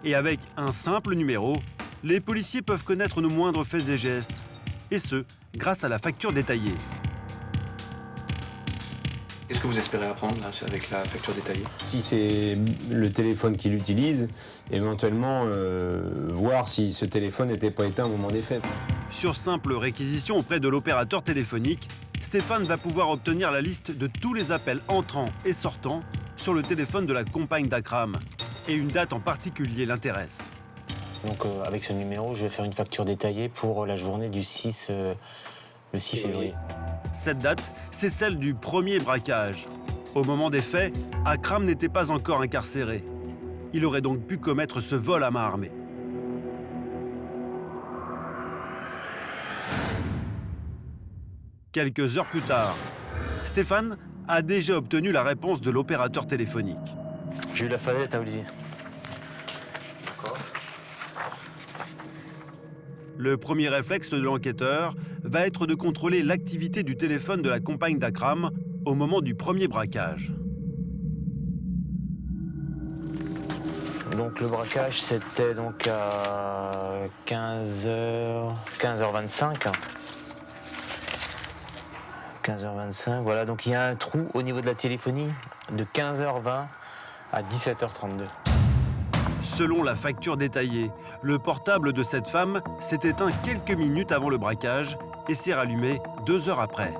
Et avec un simple numéro, les policiers peuvent connaître nos moindres faits et gestes. Et ce, grâce à la facture détaillée. Qu'est-ce que vous espérez apprendre là, avec la facture détaillée? Si c'est le téléphone qu'il utilise, éventuellement voir si ce téléphone n'était pas éteint au moment des faits. Sur simple réquisition auprès de l'opérateur téléphonique, Stéphane va pouvoir obtenir la liste de tous les appels entrants et sortants sur le téléphone de la compagne d'Akram. Et une date en particulier l'intéresse. Donc avec ce numéro, je vais faire une facture détaillée pour la journée du 6 février. Cette date, c'est celle du premier braquage. Au moment des faits, Akram n'était pas encore incarcéré. Il aurait donc pu commettre ce vol à main armée. Quelques heures plus tard, Stéphane a déjà obtenu la réponse de l'opérateur téléphonique. J'ai eu la fallette, Olivier. Le premier réflexe de l'enquêteur va être de contrôler l'activité du téléphone de la compagne d'Akram au moment du premier braquage. Donc le braquage, c'était donc à 15h25. 15h25, voilà. Donc il y a un trou au niveau de la téléphonie de 15h20 à 17h32. Selon la facture détaillée, le portable de cette femme s'est éteint quelques minutes avant le braquage et s'est rallumé 2 heures après.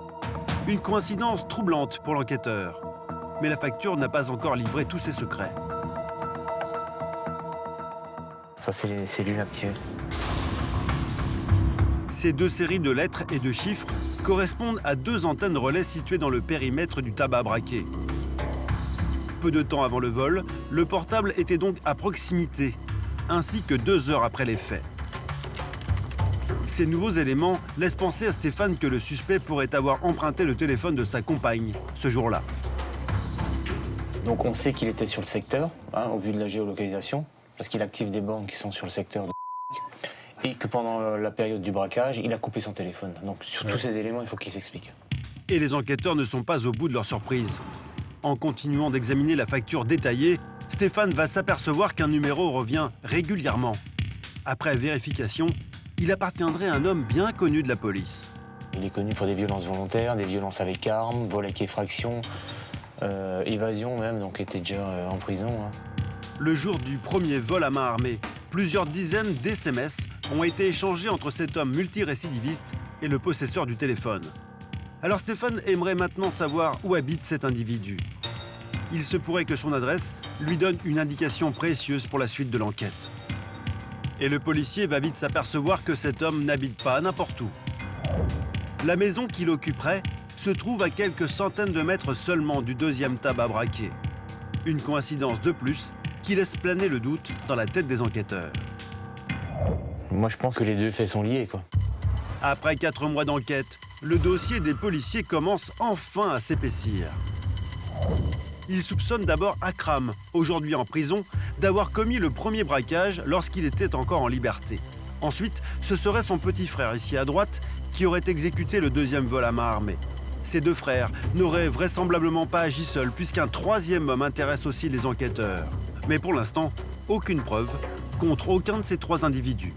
Une coïncidence troublante pour l'enquêteur. mais la facture n'a pas encore livré tous ses secrets. Ça, c'est lui l'actuel. Ces 2 séries de lettres et de chiffres correspondent à 2 antennes relais situées dans le périmètre du tabac braqué. Peu de temps avant le vol, le portable était donc à proximité, ainsi que 2 heures après les faits. Ces nouveaux éléments laissent penser à Stéphane que le suspect pourrait avoir emprunté le téléphone de sa compagne ce jour-là. Donc on sait qu'il était sur le secteur, au vu de la géolocalisation, parce qu'il active des bornes qui sont sur le secteur de et que pendant la période du braquage, il a coupé son téléphone. Donc sur tous ces éléments, il faut qu'il s'explique. Et les enquêteurs ne sont pas au bout de leur surprise. En continuant d'examiner la facture détaillée, Stéphane va s'apercevoir qu'un numéro revient régulièrement. Après vérification, il appartiendrait à un homme bien connu de la police. Il est connu pour des violences volontaires, des violences avec armes, vol avec effraction, évasion même, donc il était déjà en prison. Le jour du premier vol à main armée, plusieurs dizaines d'SMS ont été échangés entre cet homme multirécidiviste et le possesseur du téléphone. Alors Stéphane aimerait maintenant savoir où habite cet individu. Il se pourrait que son adresse lui donne une indication précieuse pour la suite de l'enquête. Et le policier va vite s'apercevoir que cet homme n'habite pas n'importe où. La maison qu'il occuperait se trouve à quelques centaines de mètres seulement du 2e tabac braqué. Une coïncidence de plus qui laisse planer le doute dans la tête des enquêteurs. Moi, je pense que les 2 faits sont liés, quoi. Après 4 mois d'enquête, le dossier des policiers commence enfin à s'épaissir. Ils soupçonnent d'abord Akram, aujourd'hui en prison, d'avoir commis le premier braquage lorsqu'il était encore en liberté. Ensuite, ce serait son petit frère, ici à droite, qui aurait exécuté le 2e vol à main armée. Ces 2 frères n'auraient vraisemblablement pas agi seuls, puisqu'un 3e homme intéresse aussi les enquêteurs. Mais pour l'instant, aucune preuve contre aucun de ces 3 individus.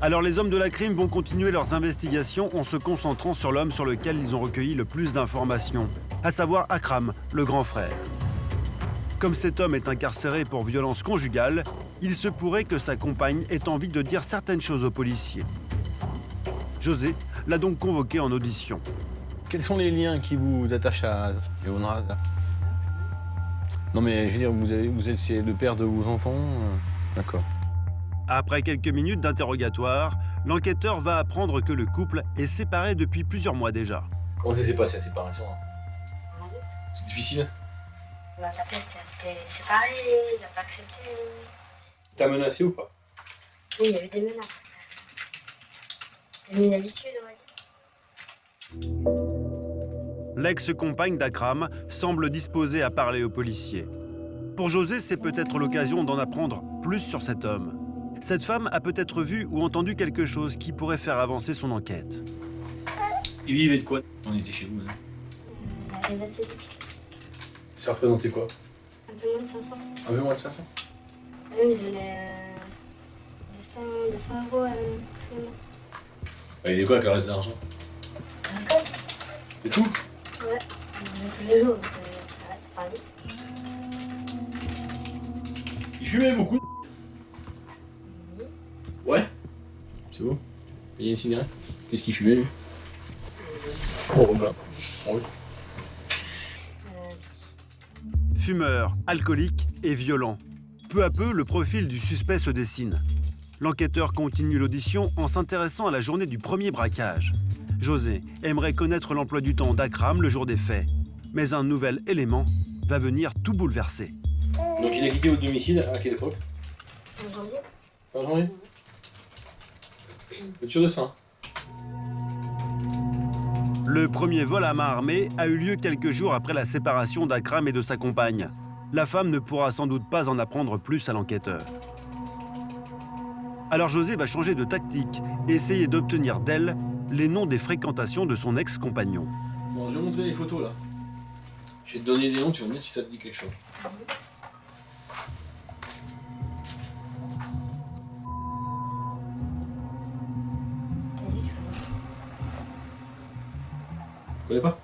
Alors les hommes de la crime vont continuer leurs investigations en se concentrant sur l'homme sur lequel ils ont recueilli le plus d'informations, à savoir Akram, le grand frère. Comme cet homme est incarcéré pour violence conjugale, il se pourrait que sa compagne ait envie de dire certaines choses aux policiers. José l'a donc convoqué en audition. Quels sont les liens qui vous attachent à Younraz? Non mais je veux dire, vous êtes le père de vos enfants? D'accord. Après quelques minutes d'interrogatoire, l'enquêteur va apprendre que le couple est séparé depuis plusieurs mois déjà. Comment ça s'est passé la séparation? C'est difficile? On a tapé, c'était séparé, il n'a pas accepté. T'as menacé ou pas? Oui, il y a eu des menaces. Il y a eu une habitude, on va dire. L'ex-compagne d'Akram semble disposée à parler aux policiers. Pour José, c'est peut-être l'occasion d'en apprendre plus sur cet homme. Cette femme a peut-être vu ou entendu quelque chose qui pourrait faire avancer son enquête. Il vivait de quoi? On était chez vous, là. La caisse acétique. Ça représentait quoi? Un peu moins de 500. Un peu moins de 500? Oui, il donnait 200 € tous les mois. Il est quoi avec le reste de l'argent? D'accord. C'est tout? Ouais, tous les jours, donc arrête, pas vite. Il fumait beaucoup? Oui. Ouais. C'est beau. Il y a une cigarette? Qu'est-ce qu'il fumait, lui? Oh, voilà. Oh, oui. Fumeur, alcoolique et violent. Peu à peu, le profil du suspect se dessine. L'enquêteur continue l'audition en s'intéressant à la journée du premier braquage. José aimerait connaître l'emploi du temps d'Akram le jour des faits. Mais un nouvel élément va venir tout bouleverser. Donc il a quitté votre domicile à quelle époque? En janvier. En janvier? Vous êtes sûr de ça? Le premier vol à main armée a eu lieu quelques jours après la séparation d'Akram et de sa compagne. La femme ne pourra sans doute pas en apprendre plus à l'enquêteur. Alors José va changer de tactique et essayer d'obtenir d'elle les noms des fréquentations de son ex-compagnon. Bon, je vais montrer les photos là. Je vais te donner des noms, tu vas me dire si ça te dit quelque chose. Tu connais pas?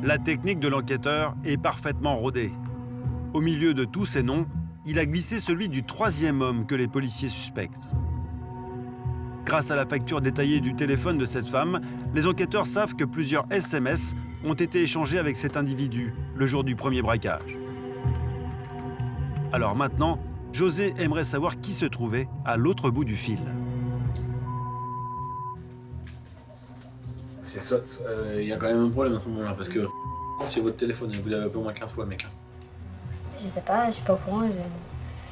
La technique de l'enquêteur est parfaitement rodée. Au milieu de tous ces noms, il a glissé celui du troisième homme que les policiers suspectent. Grâce à la facture détaillée du téléphone de cette femme, les enquêteurs savent que plusieurs SMS ont été échangés avec cet individu le jour du premier braquage. Alors maintenant, José aimerait savoir qui se trouvait à l'autre bout du fil. Il y a quand même un problème à ce moment-là, parce que c'est votre téléphone, vous l'avez appelé au moins 15 fois, le mec. Je sais pas, je suis pas au courant,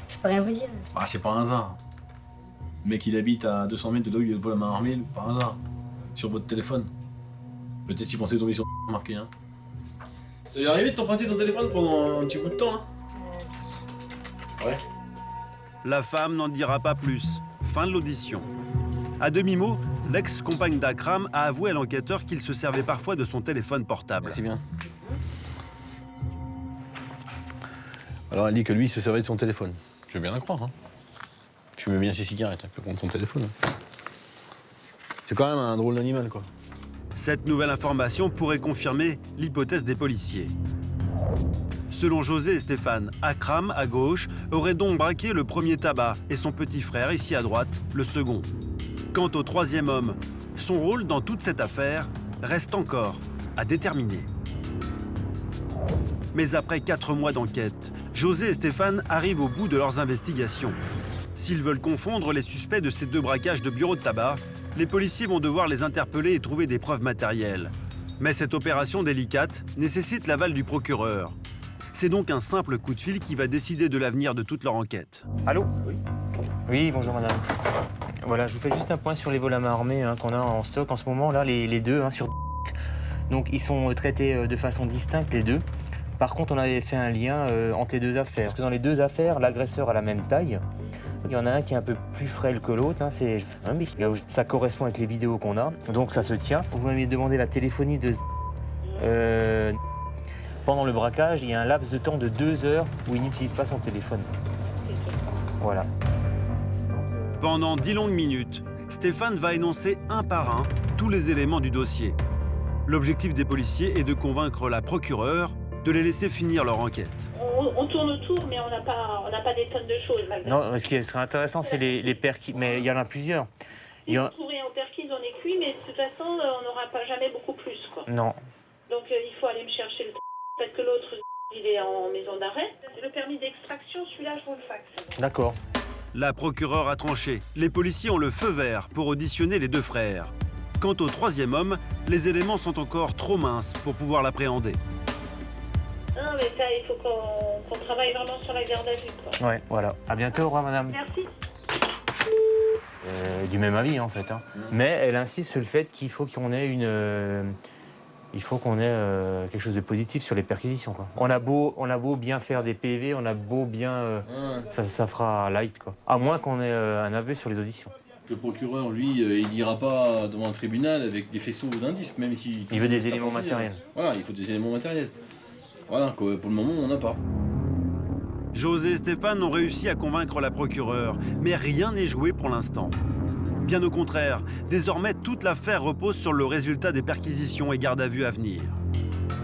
je peux rien vous dire. Ah, c'est pas un hasard. Le mec, il habite à 200 mètres de là où il y a le vol à main armée, par hasard. Sur votre téléphone. Peut-être qu'il pensait tomber sur marqué, hein. Ça lui est arrivé de t'emprunter ton téléphone pendant un petit bout de temps, hein? Ouais. La femme n'en dira pas plus. Fin de l'audition. À demi-mot, l'ex-compagne d'Akram a avoué à l'enquêteur qu'il se servait parfois de son téléphone portable. Merci bien. Alors elle dit que lui, il se servait de son téléphone. Je veux bien la croire, hein. Tu mets bien ses cigarettes, un peu contre son téléphone. C'est quand même un drôle d'animal, quoi. Cette nouvelle information pourrait confirmer l'hypothèse des policiers. Selon José et Stéphane, Akram, à gauche, aurait donc braqué le premier tabac et son petit frère, ici à droite, le second. Quant au troisième homme, son rôle dans toute cette affaire reste encore à déterminer. Mais après 4 mois d'enquête, José et Stéphane arrivent au bout de leurs investigations. S'ils veulent confondre les suspects de ces 2 braquages de bureaux de tabac, les policiers vont devoir les interpeller et trouver des preuves matérielles. Mais cette opération délicate nécessite l'aval du procureur. C'est donc un simple coup de fil qui va décider de l'avenir de toute leur enquête. Allô? Oui, bonjour madame. Voilà, je vous fais juste un point sur les vols à main armée qu'on a en stock en ce moment, là, les deux, sur... Donc ils sont traités de façon distincte, les deux. Par contre, on avait fait un lien entre les 2 affaires. Parce que dans les 2 affaires, l'agresseur a la même taille. Il y en a un qui est un peu plus frêle que l'autre, c'est un mec. Ça correspond avec les vidéos qu'on a, donc ça se tient. Vous m'avez demandé la téléphonie de... Pendant le braquage, il y a un laps de temps de 2 heures où il n'utilise pas son téléphone. Voilà. Pendant 10 longues minutes, Stéphane va énoncer un par un tous les éléments du dossier. L'objectif des policiers est de convaincre la procureure de les laisser finir leur enquête. On tourne autour, mais on n'a pas des tonnes de choses. Non, ce qui serait intéressant, c'est les perquis, mais il y en a plusieurs. Si vous trouvez en perquis, on est cuit, mais de toute façon, on n'aura pas jamais beaucoup plus, quoi. Non. Donc il faut aller me chercher le peut-être que l'autre, il est en maison d'arrêt. Le permis d'extraction, celui-là, je vous le faxe. D'accord. La procureure a tranché. Les policiers ont le feu vert pour auditionner les 2 frères. Quant au troisième homme, les éléments sont encore trop minces pour pouvoir l'appréhender. Non, mais ça, il faut qu'on travaille vraiment sur la garde à vue, quoi. Ouais, voilà. À bientôt, au revoir, madame. Merci. Du même avis, en fait. Mais elle insiste sur le fait qu'il faut qu'on ait quelque chose de positif sur les perquisitions, quoi. On a beau bien faire des PV, on a beau bien... ça fera light, quoi. À moins qu'on ait un aveu sur les auditions. Le procureur, lui, il n'ira pas devant un tribunal avec des faisceaux d'indices, même si... Il veut des éléments matériels. Voilà, il faut des éléments matériels. Voilà, pour le moment, on n'a pas. José et Stéphane ont réussi à convaincre la procureure, mais rien n'est joué pour l'instant. Bien au contraire, désormais toute l'affaire repose sur le résultat des perquisitions et gardes à vue à venir.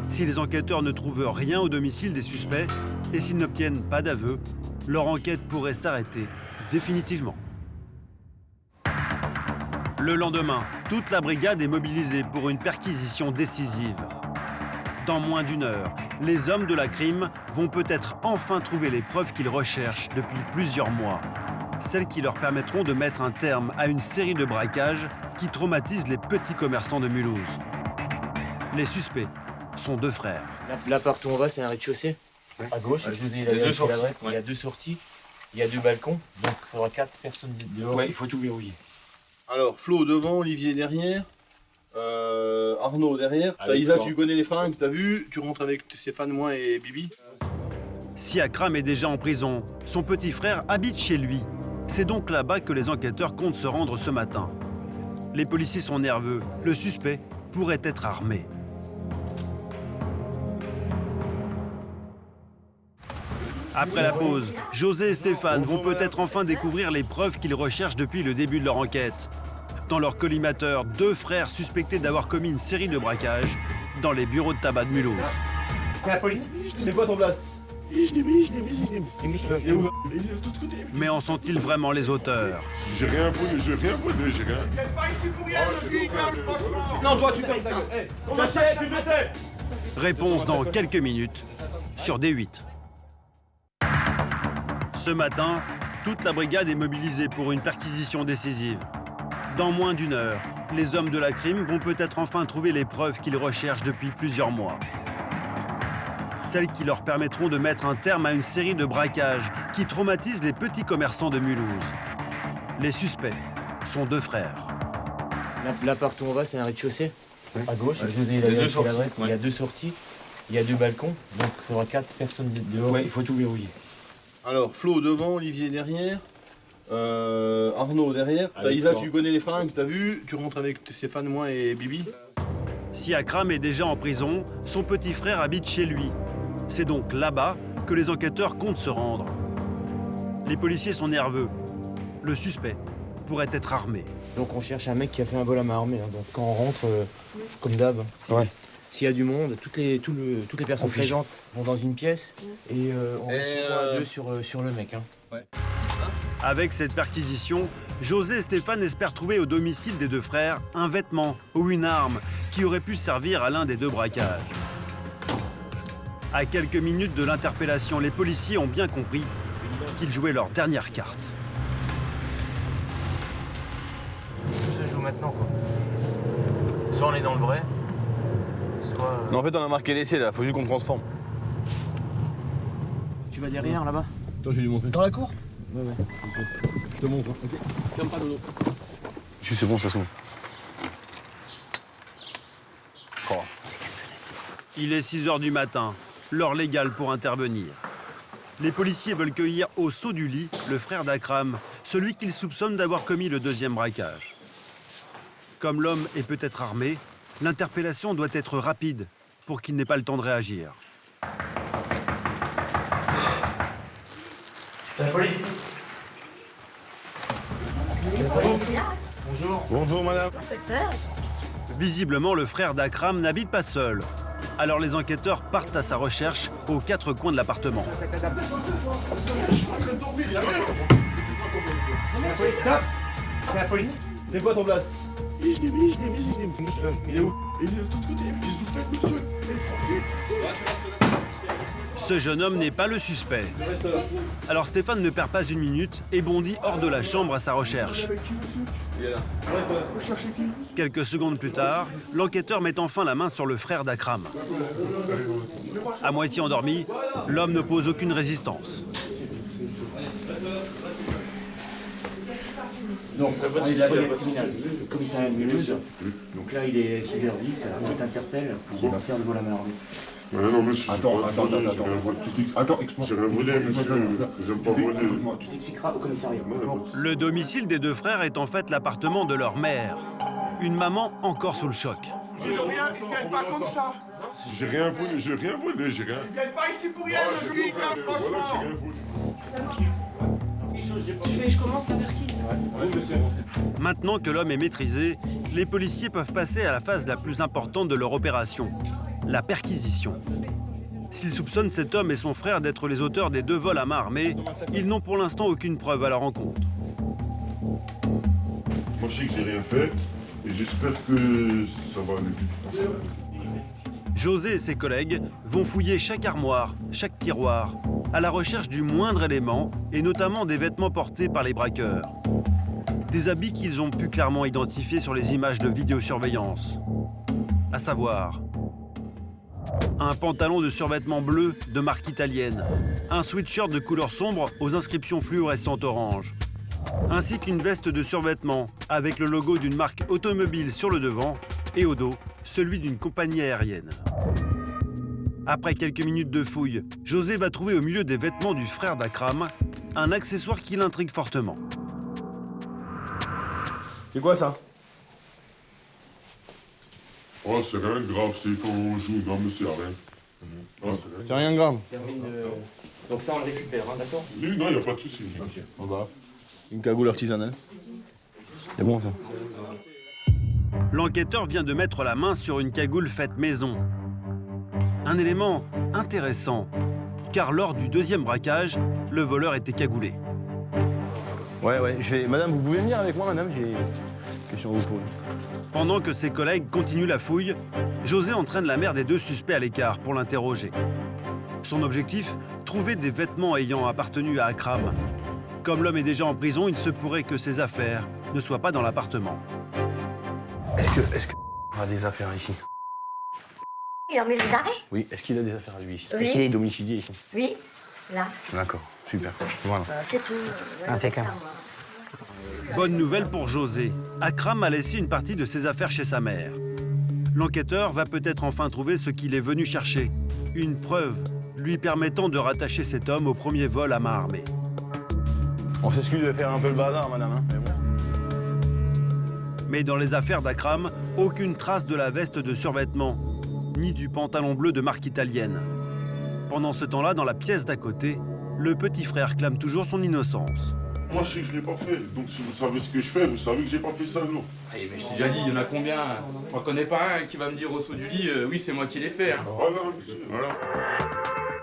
Si les enquêteurs ne trouvent rien au domicile des suspects et s'ils n'obtiennent pas d'aveu, leur enquête pourrait s'arrêter définitivement. Le lendemain, toute la brigade est mobilisée pour une perquisition décisive. Dans moins d'1 heure, les hommes de la crime vont peut-être enfin trouver les preuves qu'ils recherchent depuis plusieurs mois. Celles qui leur permettront de mettre un terme à une série de braquages qui traumatisent les petits commerçants de Mulhouse. Les suspects sont 2 frères. Là, partout où on va, c'est un rez-de-chaussée. À gauche, je vous ai l'adresse. Il y a 2 sorties, il y a 2 balcons, donc il faudra 4 personnes dehors. Ouais, il faut tout verrouiller. Alors, Flo devant, Olivier derrière, Arnaud derrière. Ça, Isa, tu connais les fringues, t'as vu? Tu rentres avec Stéphane, moi et Bibi. Si Akram est déjà en prison, son petit frère habite chez lui. C'est donc là-bas que les enquêteurs comptent se rendre ce matin. Les policiers sont nerveux. Le suspect pourrait être armé. Après la pause, José et Stéphane vont peut-être enfin découvrir les preuves qu'ils recherchent depuis le début de leur enquête. Dans leur collimateur, 2 frères suspectés d'avoir commis une série de braquages dans les bureaux de tabac de Mulhouse. C'est la police. C'est quoi ton place? Mais en sont-ils vraiment les auteurs? J'ai rien volé, j'ai rien. Non, toi, tu fermes ta gueule. Réponse dans quelques minutes sur D8. Ce matin, toute la brigade est mobilisée pour une perquisition décisive. Dans moins d'une heure, les hommes de la crime vont peut-être enfin trouver les preuves qu'ils recherchent depuis plusieurs mois. Celles qui leur permettront de mettre un terme à une série de braquages qui traumatisent les petits commerçants de Mulhouse. Les suspects sont 2 frères. Là, partout où on va, c'est un rez-de-chaussée. À gauche, José, il a vérifié l'adresse. Il y a 2 sorties, il y a 2 balcons, donc il faudra 4 personnes dehors. Il faut tout verrouiller. Alors, Flo devant, Olivier derrière, Arnaud derrière. Ça, Isa, tu connais les fringues, t'as vu? Tu rentres avec Stéphane, moi et Bibi. Si Akram est déjà en prison, son petit frère habite chez lui. C'est donc là-bas que les enquêteurs comptent se rendre. Les policiers sont nerveux. Le suspect pourrait être armé. Donc on cherche un mec qui a fait un vol à main armée. Donc quand on rentre, comme d'hab, s'il y a du monde, toutes les personnes présentes vont dans une pièce et on reste à 2 sur le mec. Avec cette perquisition, José et Stéphane espèrent trouver au domicile des 2 frères un vêtement ou une arme qui aurait pu servir à l'un des 2 braquages. À quelques minutes de l'interpellation, les policiers ont bien compris qu'ils jouaient leur dernière carte. Tout se joue maintenant, quoi. Soit on est dans le vrai, soit... Non, en fait, on a marqué l'essai là, faut juste qu'on transforme. Tu vas derrière, là-bas? Attends, je vais lui montrer. Dans la cour? Ouais. Je te montre. Ok. Ferme pas Dodo. Si, c'est bon, ça s'ouvre. Oh. Il est 6 h du matin, l'heure légale pour intervenir. Les policiers veulent cueillir au saut du lit le frère d'Akram, celui qu'ils soupçonnent d'avoir commis le 2e braquage. Comme l'homme est peut-être armé, l'interpellation doit être rapide pour qu'il n'ait pas le temps de réagir. La police. Bonjour. Bonjour, madame. Visiblement, le frère d'Akram n'habite pas seul. Alors les enquêteurs partent à sa recherche aux 4 coins de l'appartement. C'est la police. C'est quoi ton blast? Il est où? Ce jeune homme n'est pas le suspect. Alors Stéphane ne perd pas une minute et bondit hors de la chambre à sa recherche. Quelques secondes plus tard, l'enquêteur met enfin la main sur le frère d'Akram. À moitié endormi, l'homme n'oppose aucune résistance. Donc, on est de la brigade criminelle, le commissariat de Mulhouse. Donc là, il est 6h10, on t'interpelle pour faire le vol à main armée. Non, monsieur. Attends, explique-moi. J'ai rien volé, monsieur. J'aime pas voler. Tu t'expliqueras au commissariat. Le domicile des 2 frères est en fait l'appartement de leur mère. Une maman encore sous le choc. Ils viennent pas comme ça. J'ai rien volé, j'ai rien. Ils viennent pas ici pour rien, je dis, franchement. Je commence la perquise. Maintenant que l'homme est maîtrisé, les policiers peuvent passer à la phase la plus importante de leur opération, la perquisition. S'ils soupçonnent cet homme et son frère d'être les auteurs des 2 vols à main armée, ils n'ont pour l'instant aucune preuve à leur encontre. Moi, je sais que j'ai rien fait et j'espère que ça va aller vite. José et ses collègues vont fouiller chaque armoire, chaque tiroir, à la recherche du moindre élément, et notamment des vêtements portés par les braqueurs. Des habits qu'ils ont pu clairement identifier sur les images de vidéosurveillance. À savoir, un pantalon de survêtement bleu de marque italienne, un sweatshirt de couleur sombre aux inscriptions fluorescentes orange, ainsi qu'une veste de survêtement avec le logo d'une marque automobile sur le devant et au dos, celui d'une compagnie aérienne. Après quelques minutes de fouille, José va trouver au milieu des vêtements du frère d'Akram un accessoire qui l'intrigue fortement. C'est quoi ça? Oh, c'est rien de grave, c'est quand on joue. Non, mais c'est rien. C'est rien de grave. Donc ça, on le récupère, hein, d'accord? Oui, non, il n'y a pas de souci. Ok. On va. Une cagoule artisanale. C'est bon ça. L'enquêteur vient de mettre la main sur une cagoule faite maison. Un élément intéressant. car lors du deuxième braquage, le voleur était cagoulé. Ouais, madame, vous pouvez venir avec moi, madame, j'ai une question à vous poser. Pendant que ses collègues continuent la fouille, José entraîne la mère des deux suspects à l'écart pour l'interroger. Son objectif, trouver des vêtements ayant appartenu à Akram. Comme l'homme est déjà en prison, il se pourrait que ses affaires ne soient pas dans l'appartement. Est-ce que a des affaires ici? Il est en maison d'arrêt? Oui, est-ce qu'il a des affaires à lui ici? Oui. Est-ce qu'il est domicilié ici? Oui, là. D'accord, super. Voilà. C'est tout. Impeccable. Bonne nouvelle pour José. Akram a laissé une partie de ses affaires chez sa mère. L'enquêteur va peut-être enfin trouver ce qu'il est venu chercher. Une preuve lui permettant de rattacher cet homme au premier vol à main armée. On s'excuse de faire un peu le bazar, madame, hein, mais bon. Mais dans les affaires d'Akram, aucune trace de la veste de survêtement, ni du pantalon bleu de marque italienne. Pendant ce temps-là, dans la pièce d'à côté, le petit frère clame toujours son innocence. Moi, je sais que je l'ai pas fait. Donc, si vous savez ce que je fais, vous savez que j'ai pas fait ça, non. Allez, mais je t'ai déjà dit, il y en a combien? J'en connais pas un qui va me dire au saut du lit, oui, c'est moi qui l'ai fait. Hein. Voilà, monsieur, voilà.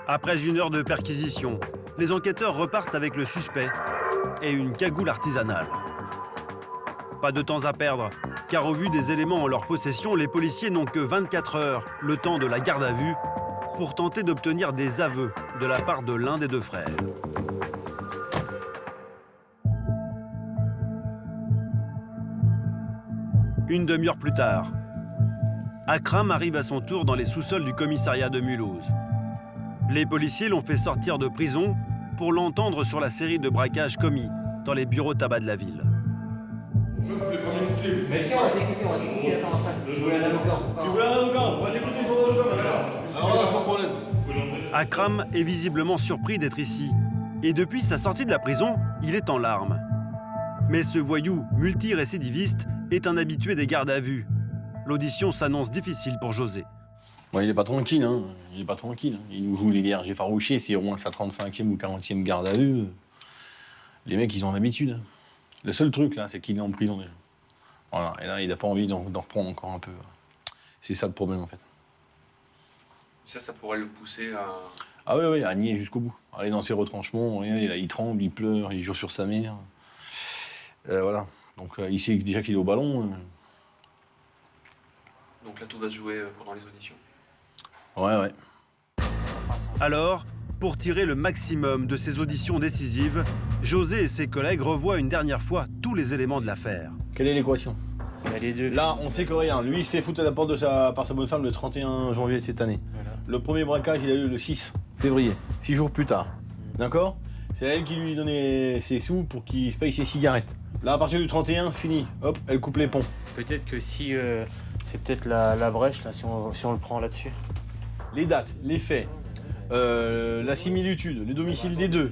Après une heure de perquisition, les enquêteurs repartent avec le suspect et une cagoule artisanale. Pas de temps à perdre, car au vu des éléments en leur possession, les policiers n'ont que 24 heures, le temps de la garde à vue, pour tenter d'obtenir des aveux de la part de l'un des deux frères. Une demi-heure plus tard, Akram arrive à son tour dans les sous-sols du commissariat de Mulhouse. Les policiers l'ont fait sortir de prison pour l'entendre sur la série de braquages commis dans les bureaux tabac de la ville. Mais si, on va t'écouter, attends, je voulais un avocat. Tu voulais un avocat? On va t'écouter sur le jeu, madame. Akram est visiblement surpris d'être ici. Et depuis sa sortie de la prison, il est en larmes. Mais ce voyou multirécidiviste est un habitué des gardes à vue. L'audition s'annonce difficile pour José. Bon, il est pas tranquille, hein. Il est pas tranquille. Il nous joue les guerres effarouchées, c'est au moins sa 35e ou 40e garde à vue. Les mecs, ils ont l'habitude. Le seul truc, là, c'est qu'il est en prison déjà. Voilà, et là, il n'a pas envie d'en reprendre encore un peu. C'est ça le problème, en fait. Ça pourrait le pousser à... Ah oui, à nier jusqu'au bout. Aller dans ses retranchements, il tremble, il pleure, il jure sur sa mère. Voilà. Donc, il sait déjà qu'il est au ballon. Donc là, tout va se jouer pendant les auditions. Ouais. Alors, pour tirer le maximum de ces auditions décisives, José et ses collègues revoient une dernière fois tous les éléments de l'affaire. Quelle est l'équation? Les deux. Là, on sait que rien. Lui, il se fait foutre à la porte par sa bonne femme le 31 janvier de cette année. Voilà. Le premier braquage, il a eu le 6 février, 6 jours plus tard. D'accord? C'est elle qui lui donnait ses sous pour qu'il se paye ses cigarettes. Là, à partir du 31, fini. Hop, elle coupe les ponts. Peut-être que si c'est peut-être la brèche, là, si on le prend là-dessus. Les dates, les faits, la similitude, les domiciles des deux,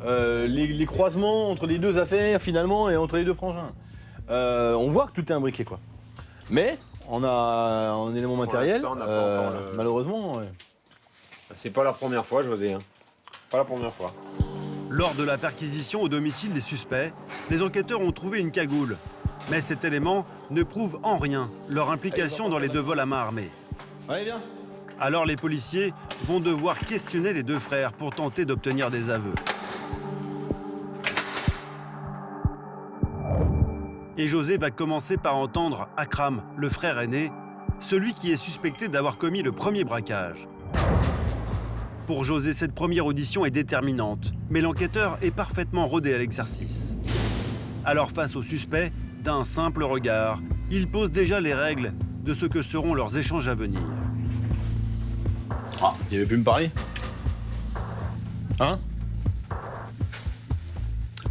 les croisements entre les deux affaires, finalement, et entre les deux frangins. On voit que tout est imbriqué, quoi. Mais, on a un élément matériel, malheureusement... C'est pas la première fois, José. Hein. Pas la première fois. Lors de la perquisition au domicile des suspects, les enquêteurs ont trouvé une cagoule. Mais cet élément ne prouve en rien leur implication dans les deux vols à main armée. Allez, viens. Alors les policiers vont devoir questionner les deux frères pour tenter d'obtenir des aveux. Et José va commencer par entendre Akram, le frère aîné, celui qui est suspecté d'avoir commis le premier braquage. Pour José, cette première audition est déterminante, mais l'enquêteur est parfaitement rodé à l'exercice. Alors face au suspect, d'un simple regard, il pose déjà les règles de ce que seront leurs échanges à venir. Ah, il avait pu me parler? Hein?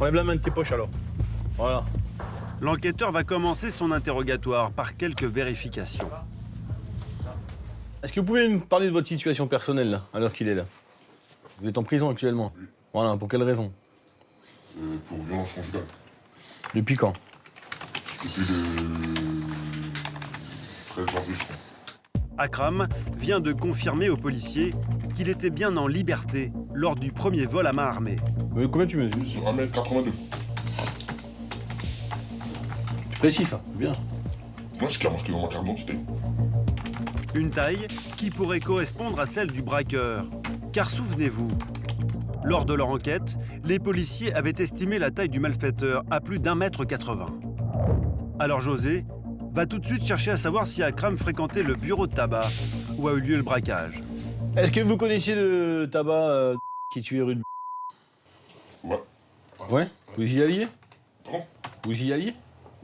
Enlève la main de tes poches alors. Voilà. L'enquêteur va commencer son interrogatoire par quelques vérifications. Est-ce que vous pouvez me parler de votre situation personnelle, là, à l'heure qu'il est là? Vous êtes en prison actuellement? Oui. Voilà, pour quelle raison? Pour violence conjugale. Depuis quand? Depuis le 13 janvier, je crois. Akram vient de confirmer aux policiers qu'il était bien en liberté lors du premier vol à main armée. Mais combien tu mesures? Sur 1m82. C'est précis, ça, c'est bien. Moi, c'est ce qui a marqué dans ma carte d'identité. Une taille qui pourrait correspondre à celle du braqueur. Car souvenez-vous, lors de leur enquête, les policiers avaient estimé la taille du malfaiteur à plus d'1,80 m. Alors José va tout de suite chercher à savoir si Akram fréquentait le bureau de tabac où a eu lieu le braquage. Est-ce que vous connaissiez le tabac qui tuait rue de... Ouais. Ouais. Vous y alliez? Pardon? Vous y alliez?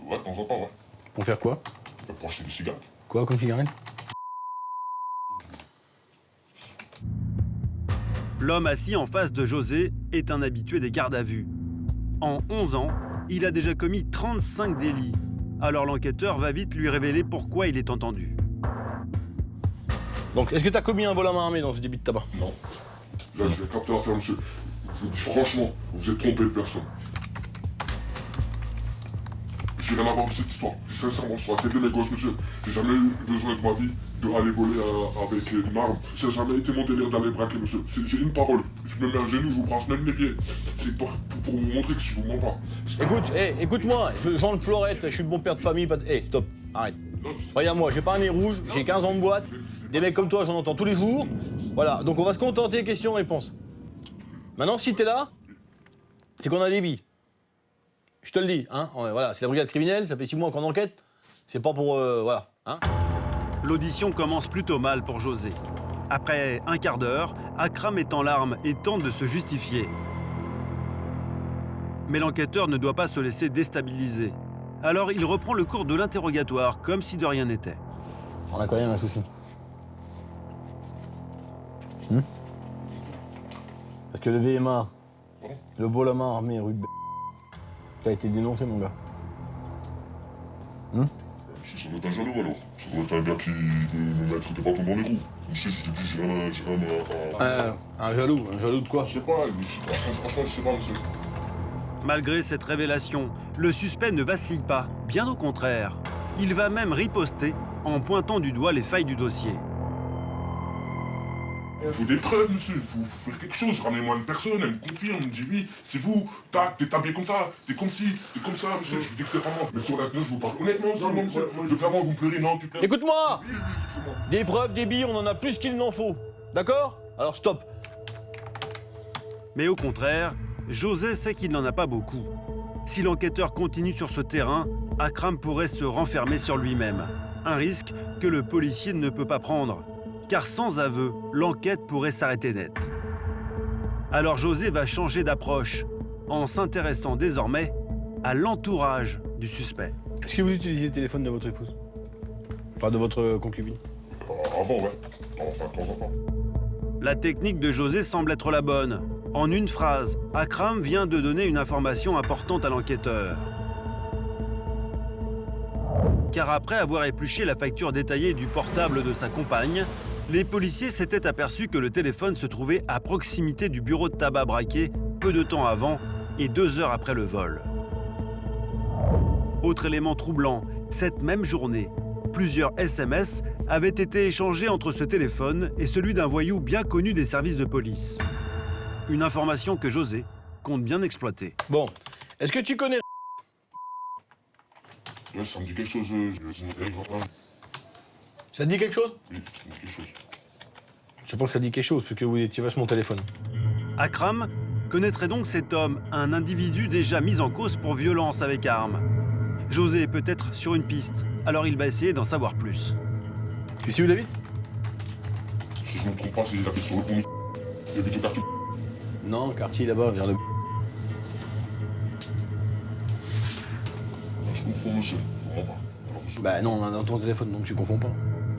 Ouais, de temps en temps, ouais. Pour faire quoi? Pour acheter des cigarettes. Quoi comme cigarette? L'homme assis en face de José est un habitué des gardes à vue. En 11 ans, il a déjà commis 35 délits. Alors l'enquêteur va vite lui révéler pourquoi il est entendu. Donc, est-ce que t'as commis un vol à main armée dans ce débit de tabac? Non. Là, je vais capter l'affaire, monsieur. Franchement, vous êtes trompé de personne. J'ai rien à voir avec cette histoire. Sincèrement, sur la tête de mes gosses, monsieur, j'ai jamais eu besoin de ma vie d'aller voler avec une arme. Ça n'a jamais été mon délire d'aller braquer, monsieur. J'ai une parole. Je me mets à genoux, je vous brasse même les pieds. C'est pour vous montrer que je vous mens pas. Écoute, écoute-moi, je vends le Florette, je suis de bon père de famille, pas de... stop, arrête. Regarde-moi, j'ai pas un nez rouge, j'ai 15 ans de boîte, des mecs comme toi, j'en entends tous les jours. Voilà, donc on va se contenter questions-réponses. Maintenant, si t'es là, c'est qu'on a des billes. Je te le dis, hein, voilà, c'est la brigade criminelle, ça fait 6 mois qu'on enquête, c'est pas pour... voilà, hein. L'audition commence plutôt mal pour José. Après un quart d'heure, Akram est en larmes et tente de se justifier. Mais l'enquêteur ne doit pas se laisser déstabiliser. Alors il reprend le cours de l'interrogatoire comme si de rien n'était. On a quand même un souci. Parce que le VMA, le vol à main armé rue de... T'as été dénoncé, mon gars. Ça doit être un jaloux alors. Ça doit être un gars qui veut me mettre des bâtons dans les roues. Je sais, je te dis, j'ai rien à... Un jaloux de quoi? Je sais pas, franchement, je sais pas, monsieur. Malgré cette révélation, le suspect ne vacille pas, bien au contraire. Il va même riposter en pointant du doigt les failles du dossier. Il faut des preuves, monsieur. Il faut faire quelque chose. Ramenez-moi une personne, elle me confirme, elle me dit oui, c'est vous. Tac, t'es habillé comme ça, t'es comme ci, t'es comme ça, monsieur. Je vous dis que c'est pas moi. Mais sur la tenue, je vous parle honnêtement, monsieur. Depuis avant, vous me pleurez, non, tu pleures. Écoute-moi! Oui, excusez-moi. Des preuves, des billes, on en a plus qu'il n'en faut. D'accord? Alors stop. Mais au contraire, José sait qu'il n'en a pas beaucoup. Si l'enquêteur continue sur ce terrain, Akram pourrait se renfermer sur lui-même. Un risque que le policier ne peut pas prendre. Car sans aveu, l'enquête pourrait s'arrêter net. Alors José va changer d'approche, en s'intéressant désormais à l'entourage du suspect. Est-ce que vous utilisez le téléphone de votre épouse? Enfin, de votre concubine? Avant, ouais. Enfin, de temps en temps. La technique de José semble être la bonne. En une phrase, Akram vient de donner une information importante à l'enquêteur. Car après avoir épluché la facture détaillée du portable de sa compagne, les policiers s'étaient aperçus que le téléphone se trouvait à proximité du bureau de tabac braqué peu de temps avant et 2 heures après le vol. Autre élément troublant, cette même journée, plusieurs SMS avaient été échangés entre ce téléphone et celui d'un voyou bien connu des services de police. Une information que José compte bien exploiter. Bon, est-ce que tu connais... Ouais, ça me dit quelque chose. Ça te dit quelque chose? Oui, ça me dit quelque chose. Je pense que ça dit quelque chose, puisque vous étiez vachement au téléphone. Akram connaîtrait donc cet homme, un individu déjà mis en cause pour violence avec arme. José est peut-être sur une piste, alors il va essayer d'en savoir plus. Tu sais où il habite? Si je ne me trompe pas, c'est il habite sur le pont. Il habite au quartier. Non, quartier là-bas, vers le... Je confonds, monsieur. Je comprends pas. Bah non, on a dans ton téléphone, donc tu confonds pas.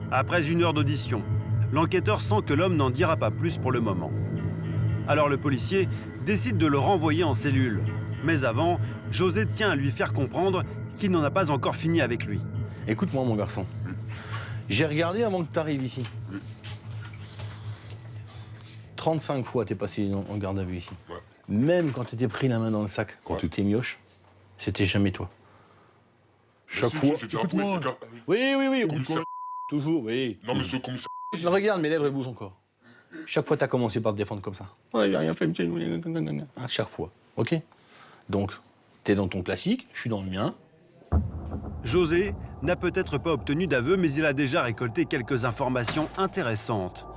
Après 1 heure d'audition, l'enquêteur sent que l'homme n'en dira pas plus pour le moment. Alors le policier décide de le renvoyer en cellule. Mais avant, José tient à lui faire comprendre qu'il n'en a pas encore fini avec lui. Écoute-moi, mon garçon. J'ai regardé avant que tu arrives ici. 35 fois t'es passé en garde à vue ici. Ouais. Même quand t'étais pris la main dans le sac, quand tu étais mioche, c'était jamais toi. Chaque fois. Écoute-moi. Oui, Commissaire. toujours, oui. Non, monsieur le commissaire. Je regarde, mes lèvres, elles bougent encore. Chaque fois, t'as commencé par te défendre comme ça. Ouais, j'ai rien fait, monsieur. À chaque fois, ok? Donc, t'es dans ton classique, je suis dans le mien. José n'a peut-être pas obtenu d'aveu, mais il a déjà récolté quelques informations intéressantes.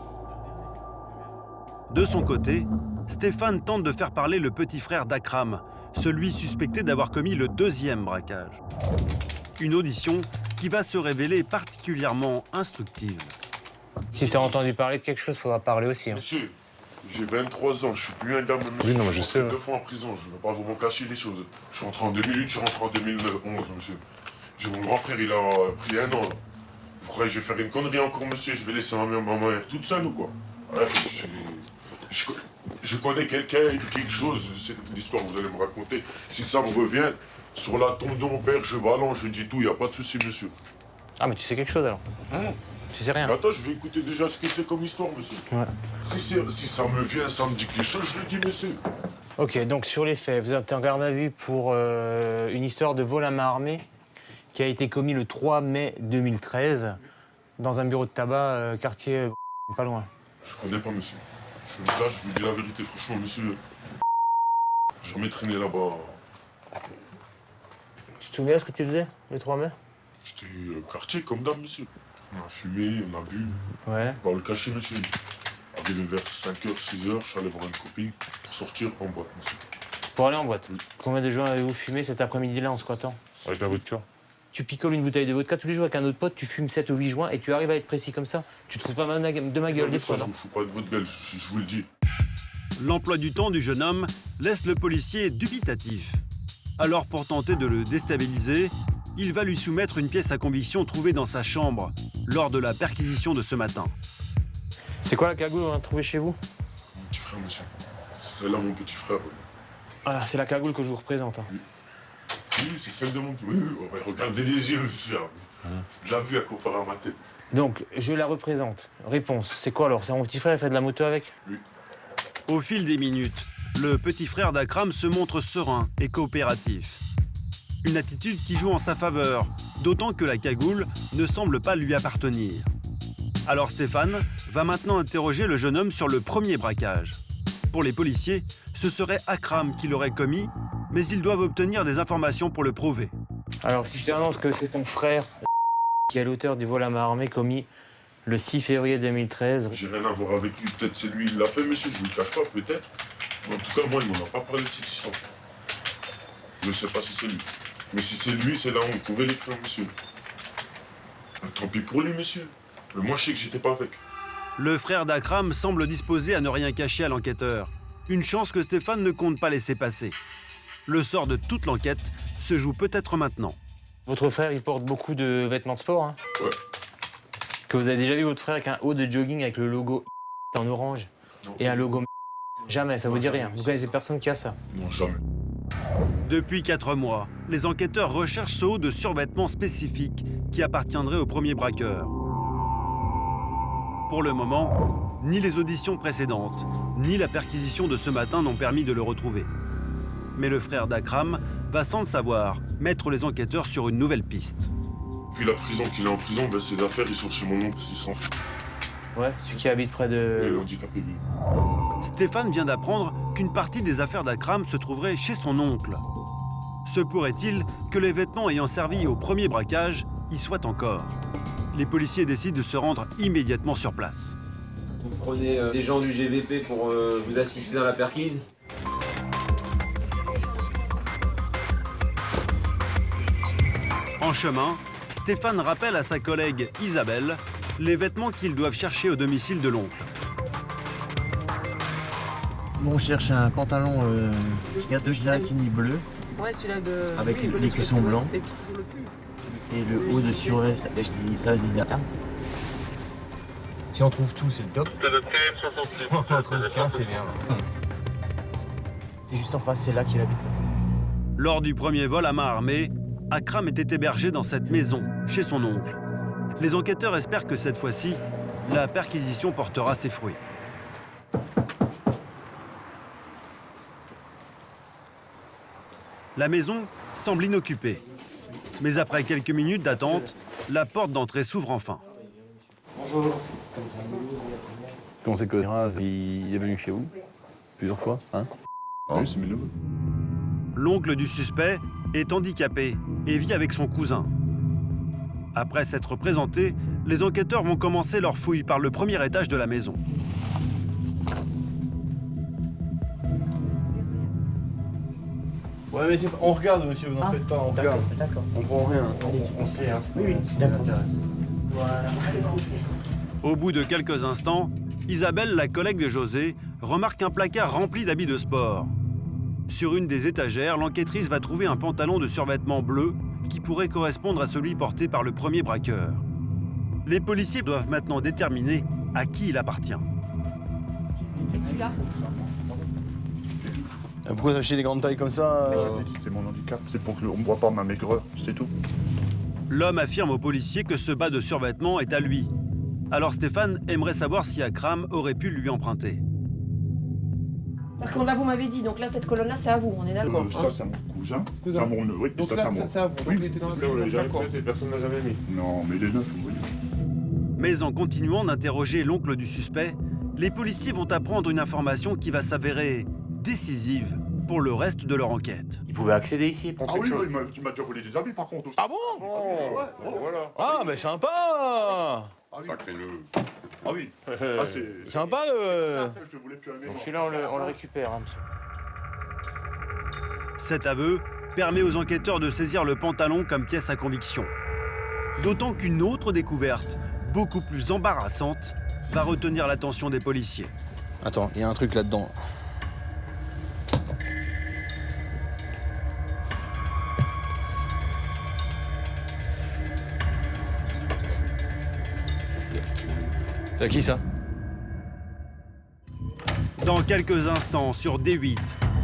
De son côté, Stéphane tente de faire parler le petit frère d'Akram, celui suspecté d'avoir commis le deuxième braquage. Une audition qui va se révéler particulièrement instructive. Si tu as entendu parler de quelque chose, il faudra parler aussi. Hein. Monsieur, j'ai 23 ans, je suis plus un gamin. Oui, non, je sais. 2 fois en prison, je ne vais pas vous cacher les choses. Je suis rentré en 2008, je suis rentré en 2011, monsieur. J'ai mon grand frère, il a pris 1 an. Vous croyez que je vais faire une connerie encore, monsieur? Je vais laisser ma mère toute seule ou quoi? Ouais, je connais quelqu'un, quelque chose, c'est l'histoire que vous allez me raconter. Si ça me revient, sur la tombe de mon père, je balance, je dis tout, il n'y a pas de souci, monsieur. Ah, mais tu sais quelque chose alors? Tu sais rien? Attends, je vais écouter déjà ce que c'est comme histoire, monsieur. Ouais. Si ça me vient, ça me dit quelque chose, je le dis, monsieur. Ok, donc sur les faits, vous êtes en garde à vue pour une histoire de vol à main armée qui a été commis le 3 mai 2013 dans un bureau de tabac, quartier pas loin. Je connais pas, monsieur. Là, je vous dis la vérité, franchement, monsieur. J'ai jamais traîné là-bas. Tu te souviens ce que tu faisais le 3 mai? J'étais quartier comme d'hab, monsieur. On a fumé, on a bu. Ouais. On va le cacher, monsieur. Arrivé vers 5h, 6h, je suis allé voir une copine pour sortir en boîte, monsieur. Pour aller en boîte? Oui. Combien de joints avez-vous fumé cet après-midi-là en squattant? Avec la vodka. Tu picoles une bouteille de vodka tous les jours avec un autre pote, tu fumes 7 ou 8 joints et tu arrives à être précis comme ça? Tu te fous pas de ma gueule des fois, Je non? vous fous pas de votre gueule, je vous le dis. L'emploi du temps du jeune homme laisse le policier dubitatif. Alors pour tenter de le déstabiliser, il va lui soumettre une pièce à conviction trouvée dans sa chambre lors de la perquisition de ce matin. C'est quoi la cagoule qu'on a trouvée chez vous? Mon petit frère, monsieur. C'est là mon petit frère. Voilà, c'est la cagoule que je vous représente. Hein. Oui, c'est celle de mon petit frère. Oui, regardez les yeux, monsieur. Je l'ai vu à comparer à ma tête. Donc, je la représente. Réponse, c'est quoi alors? C'est mon petit frère, il fait de la moto avec? Oui. Au fil des minutes, le petit frère d'Akram se montre serein et coopératif. Une attitude qui joue en sa faveur, d'autant que la cagoule ne semble pas lui appartenir. Alors Stéphane va maintenant interroger le jeune homme sur le premier braquage. Pour les policiers, ce serait Akram qui l'aurait commis, mais ils doivent obtenir des informations pour le prouver. Alors, si je t'annonce que c'est ton frère qui est l'auteur du vol à main armée commis le 6 février 2013... J'ai rien à voir avec lui. Peut-être c'est lui qui l'a fait, monsieur. Je ne vous le cache pas, peut-être. En tout cas, moi, il ne m'en a pas parlé de cette histoire. Je ne sais pas si c'est lui. Mais si c'est lui, c'est là où on pouvait l'écrire, monsieur. Tant pis pour lui, monsieur. Mais moi, je sais que j'étais pas avec. Le frère d'Akram semble disposé à ne rien cacher à l'enquêteur. Une chance que Stéphane ne compte pas laisser passer. Le sort de toute l'enquête se joue peut-être maintenant. Votre frère, il porte beaucoup de vêtements de sport, hein? Ouais. Que vous avez déjà vu votre frère avec un haut de jogging avec le logo en orange Non. et un logo jamais, ça vous dit rien. Vous connaissez personne qui a ça? Non, jamais. Depuis 4 mois, les enquêteurs recherchent ce haut de survêtement spécifique qui appartiendrait au premier braqueur. Pour le moment, ni les auditions précédentes, ni la perquisition de ce matin n'ont permis de le retrouver. Mais le frère d'Akram va sans le savoir mettre les enquêteurs sur une nouvelle piste. Puis la prison qu'il est en prison, ben, ses affaires, ils sont chez mon oncle, ils sont... Ouais, celui qui habite près Et de... l'handicapé, lui. Stéphane vient d'apprendre qu'une partie des affaires d'Akram se trouverait chez son oncle. Se pourrait-il que les vêtements ayant servi au premier braquage y soient encore? Les policiers décident de se rendre immédiatement sur place. Vous prenez des gens du GVP pour vous assister dans la perquise. En chemin, Stéphane rappelle à sa collègue Isabelle les vêtements qu'ils doivent chercher au domicile de l'oncle. Bon, on cherche un pantalon de Girassini bleu Ouais, celui-là de... avec oui, les cuissons blancs et puis toujours le pull. et le haut de survêt, ça se dit data. Si on trouve tout, c'est le top. Si on en trouve qu'un, c'est bien. C'est juste en face, c'est là qu'il habite. Lors du premier vol à main armée, Akram était hébergé dans cette maison, chez son oncle. Les enquêteurs espèrent que cette fois-ci, la perquisition portera ses fruits. La maison semble inoccupée. Mais après quelques minutes d'attente, la porte d'entrée s'ouvre enfin. Bonjour. Comment c'est que Raz, il est venu chez vous? Plusieurs fois, hein? Ah, c'est mes neveux. L'oncle du suspect est handicapé et vit avec son cousin. Après s'être présenté, les enquêteurs vont commencer leur fouille par le premier étage de la maison. Ouais, mais on regarde, monsieur, vous n'en faites pas, on regarde. D'accord. On prend rien. On sait, hein. Oui, d'accord. Voilà. Au bout de quelques instants, Isabelle, la collègue de José, remarque un placard rempli d'habits de sport. Sur une des étagères, l'enquêtrice va trouver un pantalon de survêtement bleu qui pourrait correspondre à celui porté par le premier braqueur. Les policiers doivent maintenant déterminer à qui il appartient. Et celui-là? Pourquoi s'acheter des grandes tailles comme ça C'est mon handicap, c'est pour qu'on ne voit pas ma maigreur, c'est tout. L'homme affirme aux policiers que ce bas de survêtement est à lui. Alors Stéphane aimerait savoir si Akram aurait pu lui emprunter. Par contre, là, vous m'avez dit, donc là, cette colonne-là, c'est à vous, on est d'accord Ça, c'est à mon cousin. C'est à mon neveu. Donc là, c'est à vous. Donc il était dans la colonne, d'accord. Personne n'a jamais mis. Non, mais les neufs, vous voyez. Mais en continuant d'interroger l'oncle du suspect, les policiers vont apprendre une information qui va s'avérer décisive pour le reste de leur enquête. Il pouvait accéder ici pour Ah quelque oui, chose. il m'a déjà volé des habits par contre aussi. Ah bon Voilà. Ah, mais sympa. Ah oui. Sacré nœud. Ah oui. Ah, c'est Sympa le... Je voulais plus à la maison. Donc celui-là, on le récupère, hein, monsieur. Cet aveu permet aux enquêteurs de saisir le pantalon comme pièce à conviction. D'autant qu'une autre découverte, beaucoup plus embarrassante, va retenir l'attention des policiers. Attends, il y a un truc là-dedans. C'est à qui ça? Dans quelques instants, sur D8,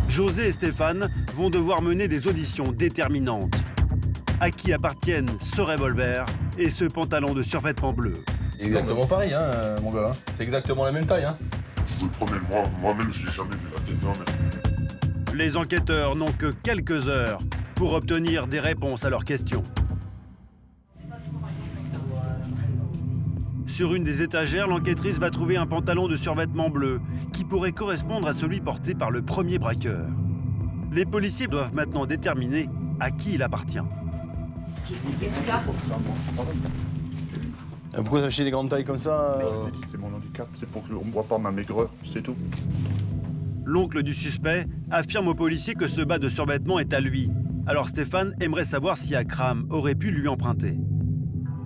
José et Stéphane vont devoir mener des auditions déterminantes. À qui appartiennent ce revolver et ce pantalon de survêtement bleu? Exactement pareil, hein, mon gars. C'est exactement la même taille, hein. Je vous le promets, moi-même, je n'ai jamais vu la tête d'un mec. Les enquêteurs n'ont que quelques heures pour obtenir des réponses à leurs questions. Sur une des étagères, l'enquêtrice va trouver un pantalon de survêtement bleu qui pourrait correspondre à celui porté par le premier braqueur. Les policiers doivent maintenant déterminer à qui il appartient. Et celui-là? Pourquoi s'acheter des grandes tailles comme ça C'est mon handicap, c'est pour qu'on ne voit pas ma maigreur, c'est tout. L'oncle du suspect affirme aux policiers que ce bas de survêtement est à lui. Alors Stéphane aimerait savoir si Akram aurait pu lui emprunter.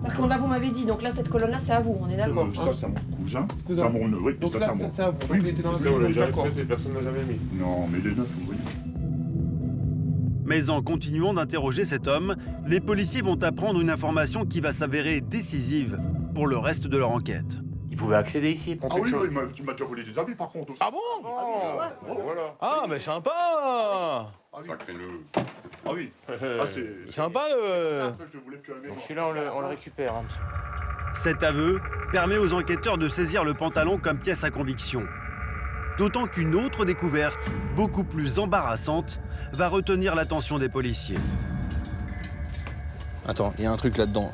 Par contre, là, vous m'avez dit, donc là, cette colonne-là, c'est à vous, on est d'accord Ça, c'est à mon cousin. C'est à mon neveu. Donc là, c'est à vous. Donc il était dans la colonne, d'accord. Personne n'a jamais mis. Non, mais les neufs, vous voyez. Mais en continuant d'interroger cet homme, les policiers vont apprendre une information qui va s'avérer décisive pour le reste de leur enquête. Il pouvait accéder ici pour Ah quelque oui, chose. il m'a déjà volé des habits par contre aussi. Ah bon Voilà. Ah, mais sympa. Ah oui. Sacré nœud. Ah oui. Ah, c'est Sympa le... je voulais plus à la maison. Donc celui-là, on le récupère, hein, monsieur. Cet aveu permet aux enquêteurs de saisir le pantalon comme pièce à conviction. D'autant qu'une autre découverte, beaucoup plus embarrassante, va retenir l'attention des policiers. Attends, il y a un truc là-dedans.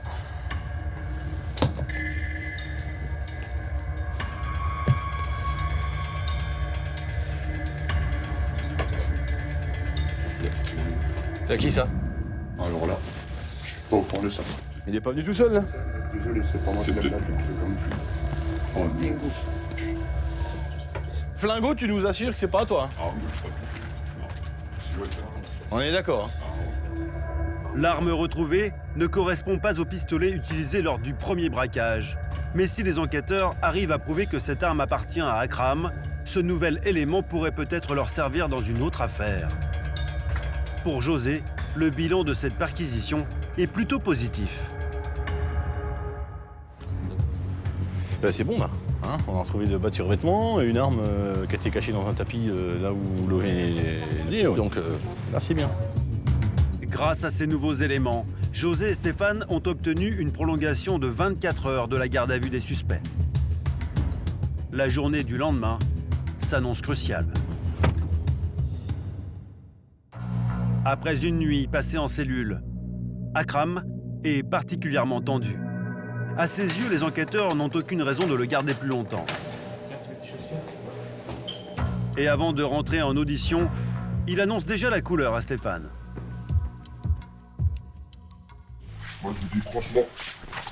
C'est à qui ça? Alors là, je suis pas au point de ça. Il est pas venu tout seul là? Désolé, c'est pas moi qui l'ai perdu. Oh, bingo. Flingo, tu nous assures que c'est pas à toi. Ah oui, je crois que... Non. On est d'accord. L'arme retrouvée ne correspond pas au pistolet utilisé lors du premier braquage. Mais si les enquêteurs arrivent à prouver que cette arme appartient à Akram, ce nouvel élément pourrait peut-être leur servir dans une autre affaire. Pour José, le bilan de cette perquisition est plutôt positif. Ben, c'est bon là. Hein, on a retrouvé de bas de survêtement et une arme qui a été cachée dans un tapis là où l'aurait lié. Donc là c'est bien. Grâce à ces nouveaux éléments, José et Stéphane ont obtenu une prolongation de 24 heures de la garde à vue des suspects. La journée du lendemain s'annonce cruciale. Après une nuit passée en cellule, Akram est particulièrement tendu. À ses yeux, les enquêteurs n'ont aucune raison de le garder plus longtemps. Et avant de rentrer en audition, il annonce déjà la couleur à Stéphane. Moi, je vous dis franchement,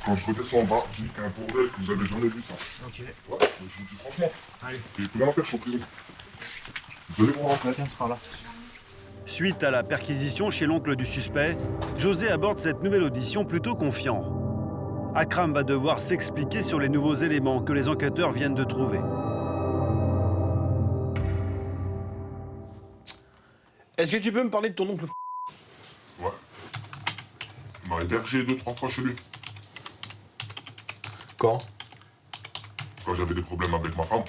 quand je redescends en bas, je dis qu'il y a un bordel que vous avez jamais vu ça. Ok. Ouais, je vous dis franchement. Allez. Et vous pouvez la faire, je suis en prison. Vous allez voir. Tiens, c'est par là. Suite à la perquisition chez l'oncle du suspect, José aborde cette nouvelle audition plutôt confiant. Akram va devoir s'expliquer sur les nouveaux éléments que les enquêteurs viennent de trouver. Est-ce que tu peux me parler de ton oncle? Ouais. Il m'a hébergé 2-3 fois chez lui. Quand? Quand j'avais des problèmes avec ma femme.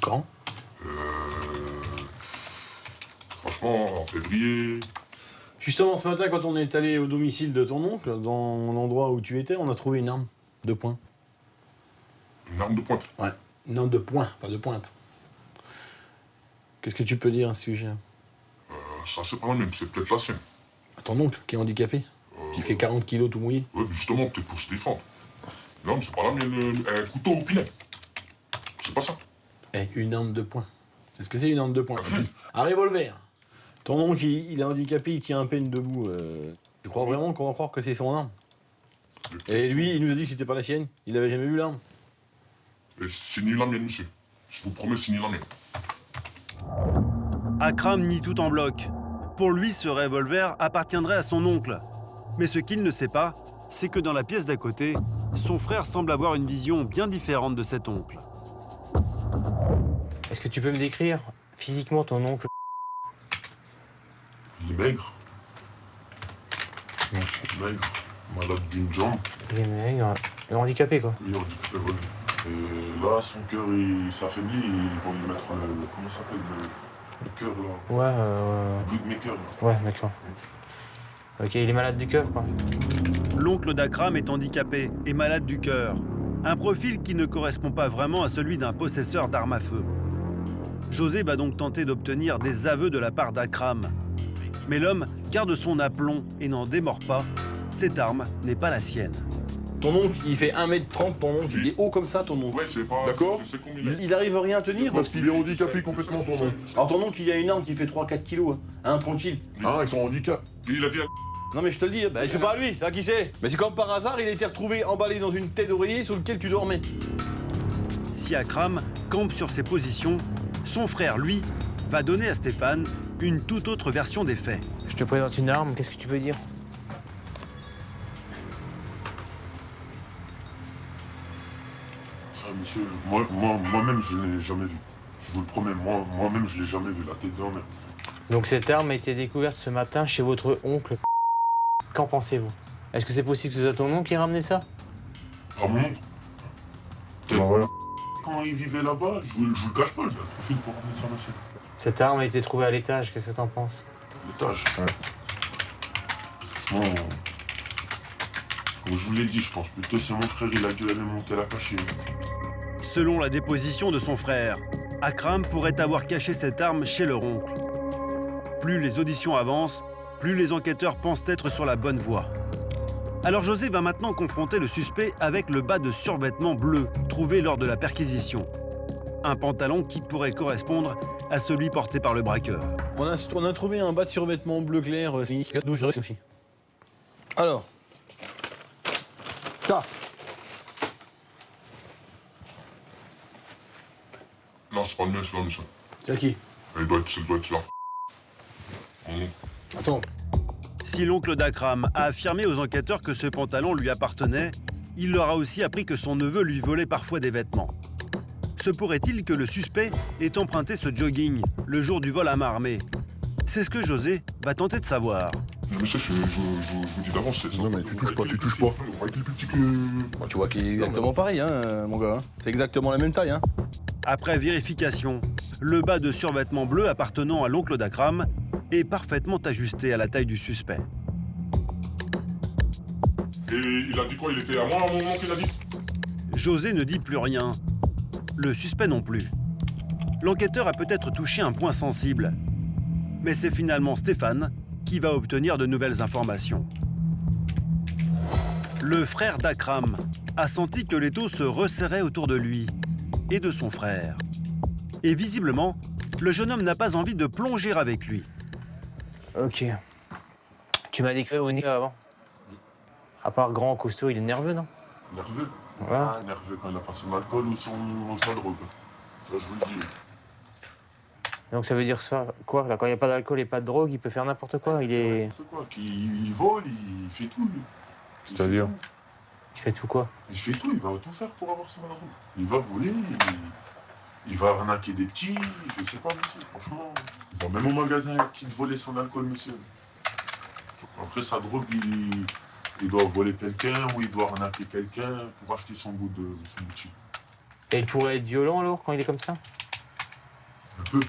Quand? Franchement, en février. Justement, ce matin, quand on est allé au domicile de ton oncle, dans l'endroit où tu étais, on a trouvé une arme de poing. Une arme de pointe? Ouais, une arme de poing, pas de pointe. Qu'est-ce que tu peux dire à ce sujet? Ça, c'est pas la mienne, c'est peut-être la sienne. Ton oncle, qui est handicapé, qui fait 40 kilos tout mouillé. Ouais, justement, peut-être pour se défendre. Non, mais c'est pas la mienne. Un couteau au pinet. C'est pas ça. Eh, une arme de poing. Est-ce que c'est une arme de poing? Un revolver. Ton oncle, il est handicapé, il tient à peine debout. Tu crois vraiment qu'on va croire que c'est son arme? Et lui, il nous a dit que c'était pas la sienne. Il n'avait jamais vu l'arme. Et c'est ni la mienne, monsieur. Je vous promets, c'est ni la mienne. Akram nie tout en bloc. Pour lui, ce revolver appartiendrait à son oncle. Mais ce qu'il ne sait pas, c'est que dans la pièce d'à côté, son frère semble avoir une vision bien différente de cet oncle. Est-ce que tu peux me décrire physiquement ton oncle? Il est maigre. Maigre. Malade d'une jambe. Il est maigre, handicapé quoi. Il est handicapé, voilà. Et là, son cœur, il s'affaiblit. Ils vont lui mettre comment ça s'appelle le cœur, là. Ouais, Le bootmaker, là. Ouais, d'accord. Ok, il est malade du cœur quoi. L'oncle d'Akram est handicapé et malade du cœur. Un profil qui ne correspond pas vraiment à celui d'un possesseur d'armes à feu. José va donc tenter d'obtenir des aveux de la part d'Akram. Mais l'homme garde son aplomb et n'en démord pas. Cette arme n'est pas la sienne. Ton oncle, il fait 1m30, ton oncle, il est haut comme ça, ton oncle. Ouais, c'est pas... D'accord. Je sais combien il est. Il arrive rien à tenir? Parce qu'il est handicapé complètement, ton oncle. Alors ton oncle, il a une arme qui fait 3-4 kilos, hein, tranquille. Ah, ils sont handicapés. Il a dit... Non mais je te le dis, bah, c'est pas lui, là qui c'est? Mais c'est comme par hasard, il a été retrouvé emballé dans une tête d'oreiller sur laquelle tu dormais. Si Akram campe sur ses positions, son frère, lui, va donner à Stéphane une toute autre version des faits. Je te présente une arme, qu'est-ce que tu peux dire? Ça, monsieur, moi-même, je ne l'ai jamais vu. Je vous le promets, moi-même, je ne l'ai jamais vu, la tête d'un mec. Donc cette arme a été découverte ce matin chez votre oncle. Qu'en pensez-vous? Est-ce que c'est possible que ce soit ton oncle qui a ramené ça? Ah mon oncle? Voilà. Quand il vivait là-bas, je vous le cache pas, j'ai un profil pour ramener ça, monsieur. Cette arme a été trouvée à l'étage, qu'est-ce que t'en penses? L'étage? Ouais. Bon, comme je vous l'ai dit, je pense plutôt c'est mon frère, il a dû aller monter la cachée. Selon la déposition de son frère, Akram pourrait avoir caché cette arme chez leur oncle. Plus les auditions avancent, plus les enquêteurs pensent être sur la bonne voie. Alors José va maintenant confronter le suspect avec le bas de survêtement bleu trouvé lors de la perquisition. Un pantalon qui pourrait correspondre à celui porté par le braqueur. On a trouvé un bas de survêtement bleu clair. Alors, ça. Non, c'est pas le mien, c'est là, monsieur. C'est à qui? Ça doit être la Attends. Si l'oncle d'Akram a affirmé aux enquêteurs que ce pantalon lui appartenait, il leur a aussi appris que son neveu lui volait parfois des vêtements. Se pourrait-il que le suspect ait emprunté ce jogging le jour du vol à main armée? C'est ce que José va tenter de savoir. Mais monsieur, je vous dis d'avance, c'est ça. Non, mais tu touches pas. On va être plus petit que... Bon, tu vois qu'il est exactement pareil, hein, mon gars. Hein. C'est exactement la même taille, hein. Après vérification, le bas de survêtement bleu appartenant à l'oncle d'Akram est parfaitement ajusté à la taille du suspect. Et il a dit quoi? Il était à moi à un moment qu'il a dit? José ne dit plus rien. Le suspect non plus. L'enquêteur a peut-être touché un point sensible. Mais c'est finalement Stéphane qui va obtenir de nouvelles informations. Le frère d'Akram a senti que l'étau se resserrait autour de lui et de son frère. Et visiblement, le jeune homme n'a pas envie de plonger avec lui. Ok. Tu m'as décrit Onika avant. À part grand, costaud, il est nerveux, non? Nerveux? Ouais. Ah, nerveux quand il a passé son alcool ou sa drogue. Ça, je vous le dis. Donc ça veut dire quoi là, quand il n'y a pas d'alcool et pas de drogue, il peut faire n'importe quoi. Il est. N'importe quoi. Il vole, il fait tout. Lui. C'est-à-dire? Il fait tout quoi? Il fait tout, il va tout faire pour avoir ça à la roue. Il va voler, il va arnaquer des petits, je sais pas, monsieur, franchement. Il va même au magasin qu'il voler son alcool, monsieur. Après, sa drogue, il doit voler quelqu'un ou il doit arnaquer quelqu'un pour acheter son bout de chip. Et il pourrait être violent alors quand il est comme ça? Un peu.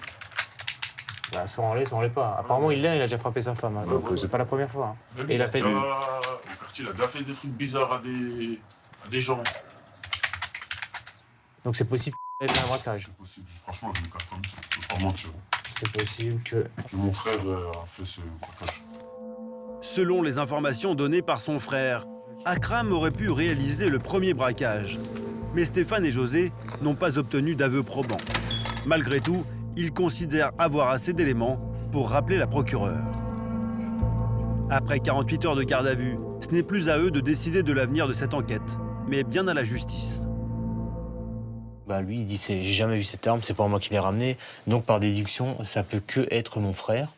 Bah, soit on l'est pas. Apparemment, il a déjà frappé sa femme, hein, donc c'est pas la première fois. Hein. Et il a fait au quartier, il a déjà fait des trucs bizarres à des gens. Donc c'est possible qu'il ait fait un braquage. C'est possible, franchement, je me cache pas, je peux pas mentir. C'est possible que mon frère a fait ce braquage. Selon les informations données par son frère, Akram aurait pu réaliser le premier braquage. Mais Stéphane et José n'ont pas obtenu d'aveu probant. Malgré tout, ils considèrent avoir assez d'éléments pour rappeler la procureure. Après 48 heures de garde à vue, ce n'est plus à eux de décider de l'avenir de cette enquête, mais bien à la justice. bah, lui, il dit j'ai jamais vu cette arme, c'est pas moi qui l'ai ramenée. Donc par déduction, ça peut que être mon frère.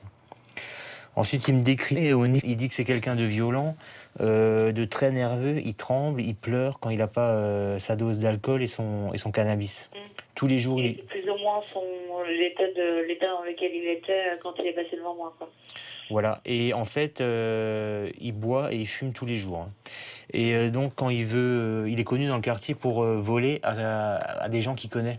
Ensuite, il me décrit, il dit que c'est quelqu'un de violent, de très nerveux, il tremble, il pleure quand il n'a pas sa dose d'alcool et son cannabis. Tous les jours, il... Plus ou moins l'état dans lequel il était quand il est passé devant moi, quoi. Voilà, et en fait, il boit et il fume tous les jours. Hein. Et donc, quand il veut... il est connu dans le quartier pour voler à des gens qu'il connaît.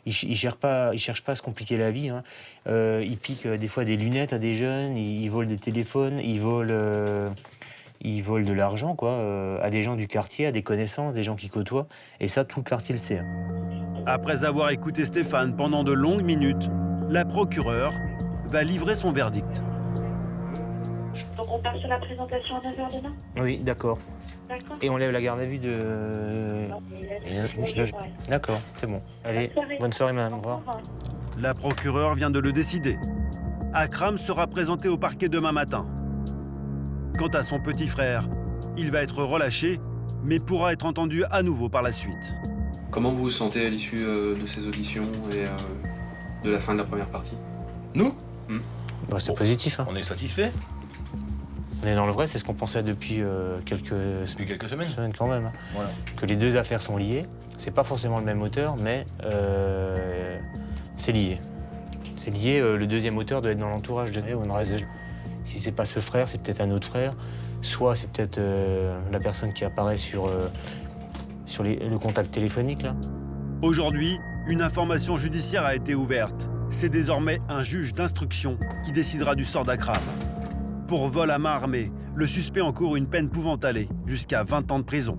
Il cherche pas à se compliquer la vie. Hein. Il pique des fois des lunettes à des jeunes, il vole des téléphones, il vole de l'argent quoi, à des gens du quartier, à des connaissances, des gens qui côtoient. Et ça, tout le quartier le sait. Hein. Après avoir écouté Stéphane pendant de longues minutes, la procureure va livrer son verdict. Donc on part sur la présentation à 9h demain ? Oui, d'accord. D'accord. Et on lève la garde à vue de... D'accord, c'est bon. Allez, bonne soirée madame, au revoir. La procureure vient de le décider. Akram sera présenté au parquet demain matin. Quant à son petit frère, il va être relâché, mais pourra être entendu à nouveau par la suite. Comment vous vous sentez à l'issue de ces auditions et de la fin de la première partie? Nous Bah, c'est positif. Hein. On est satisfait. On est dans le vrai, c'est ce qu'on pensait depuis quelques semaines quand même. Hein. Voilà. Que les deux affaires sont liées. C'est pas forcément le même auteur, mais c'est lié. C'est lié, le deuxième auteur doit être dans l'entourage de Néo. Si c'est pas ce frère, c'est peut-être un autre frère. Soit c'est peut-être la personne qui apparaît sur le contact téléphonique. Là. Aujourd'hui, une information judiciaire a été ouverte. C'est désormais un juge d'instruction qui décidera du sort d'Akram. Pour vol à main armée, le suspect encourt une peine pouvant aller jusqu'à 20 ans de prison.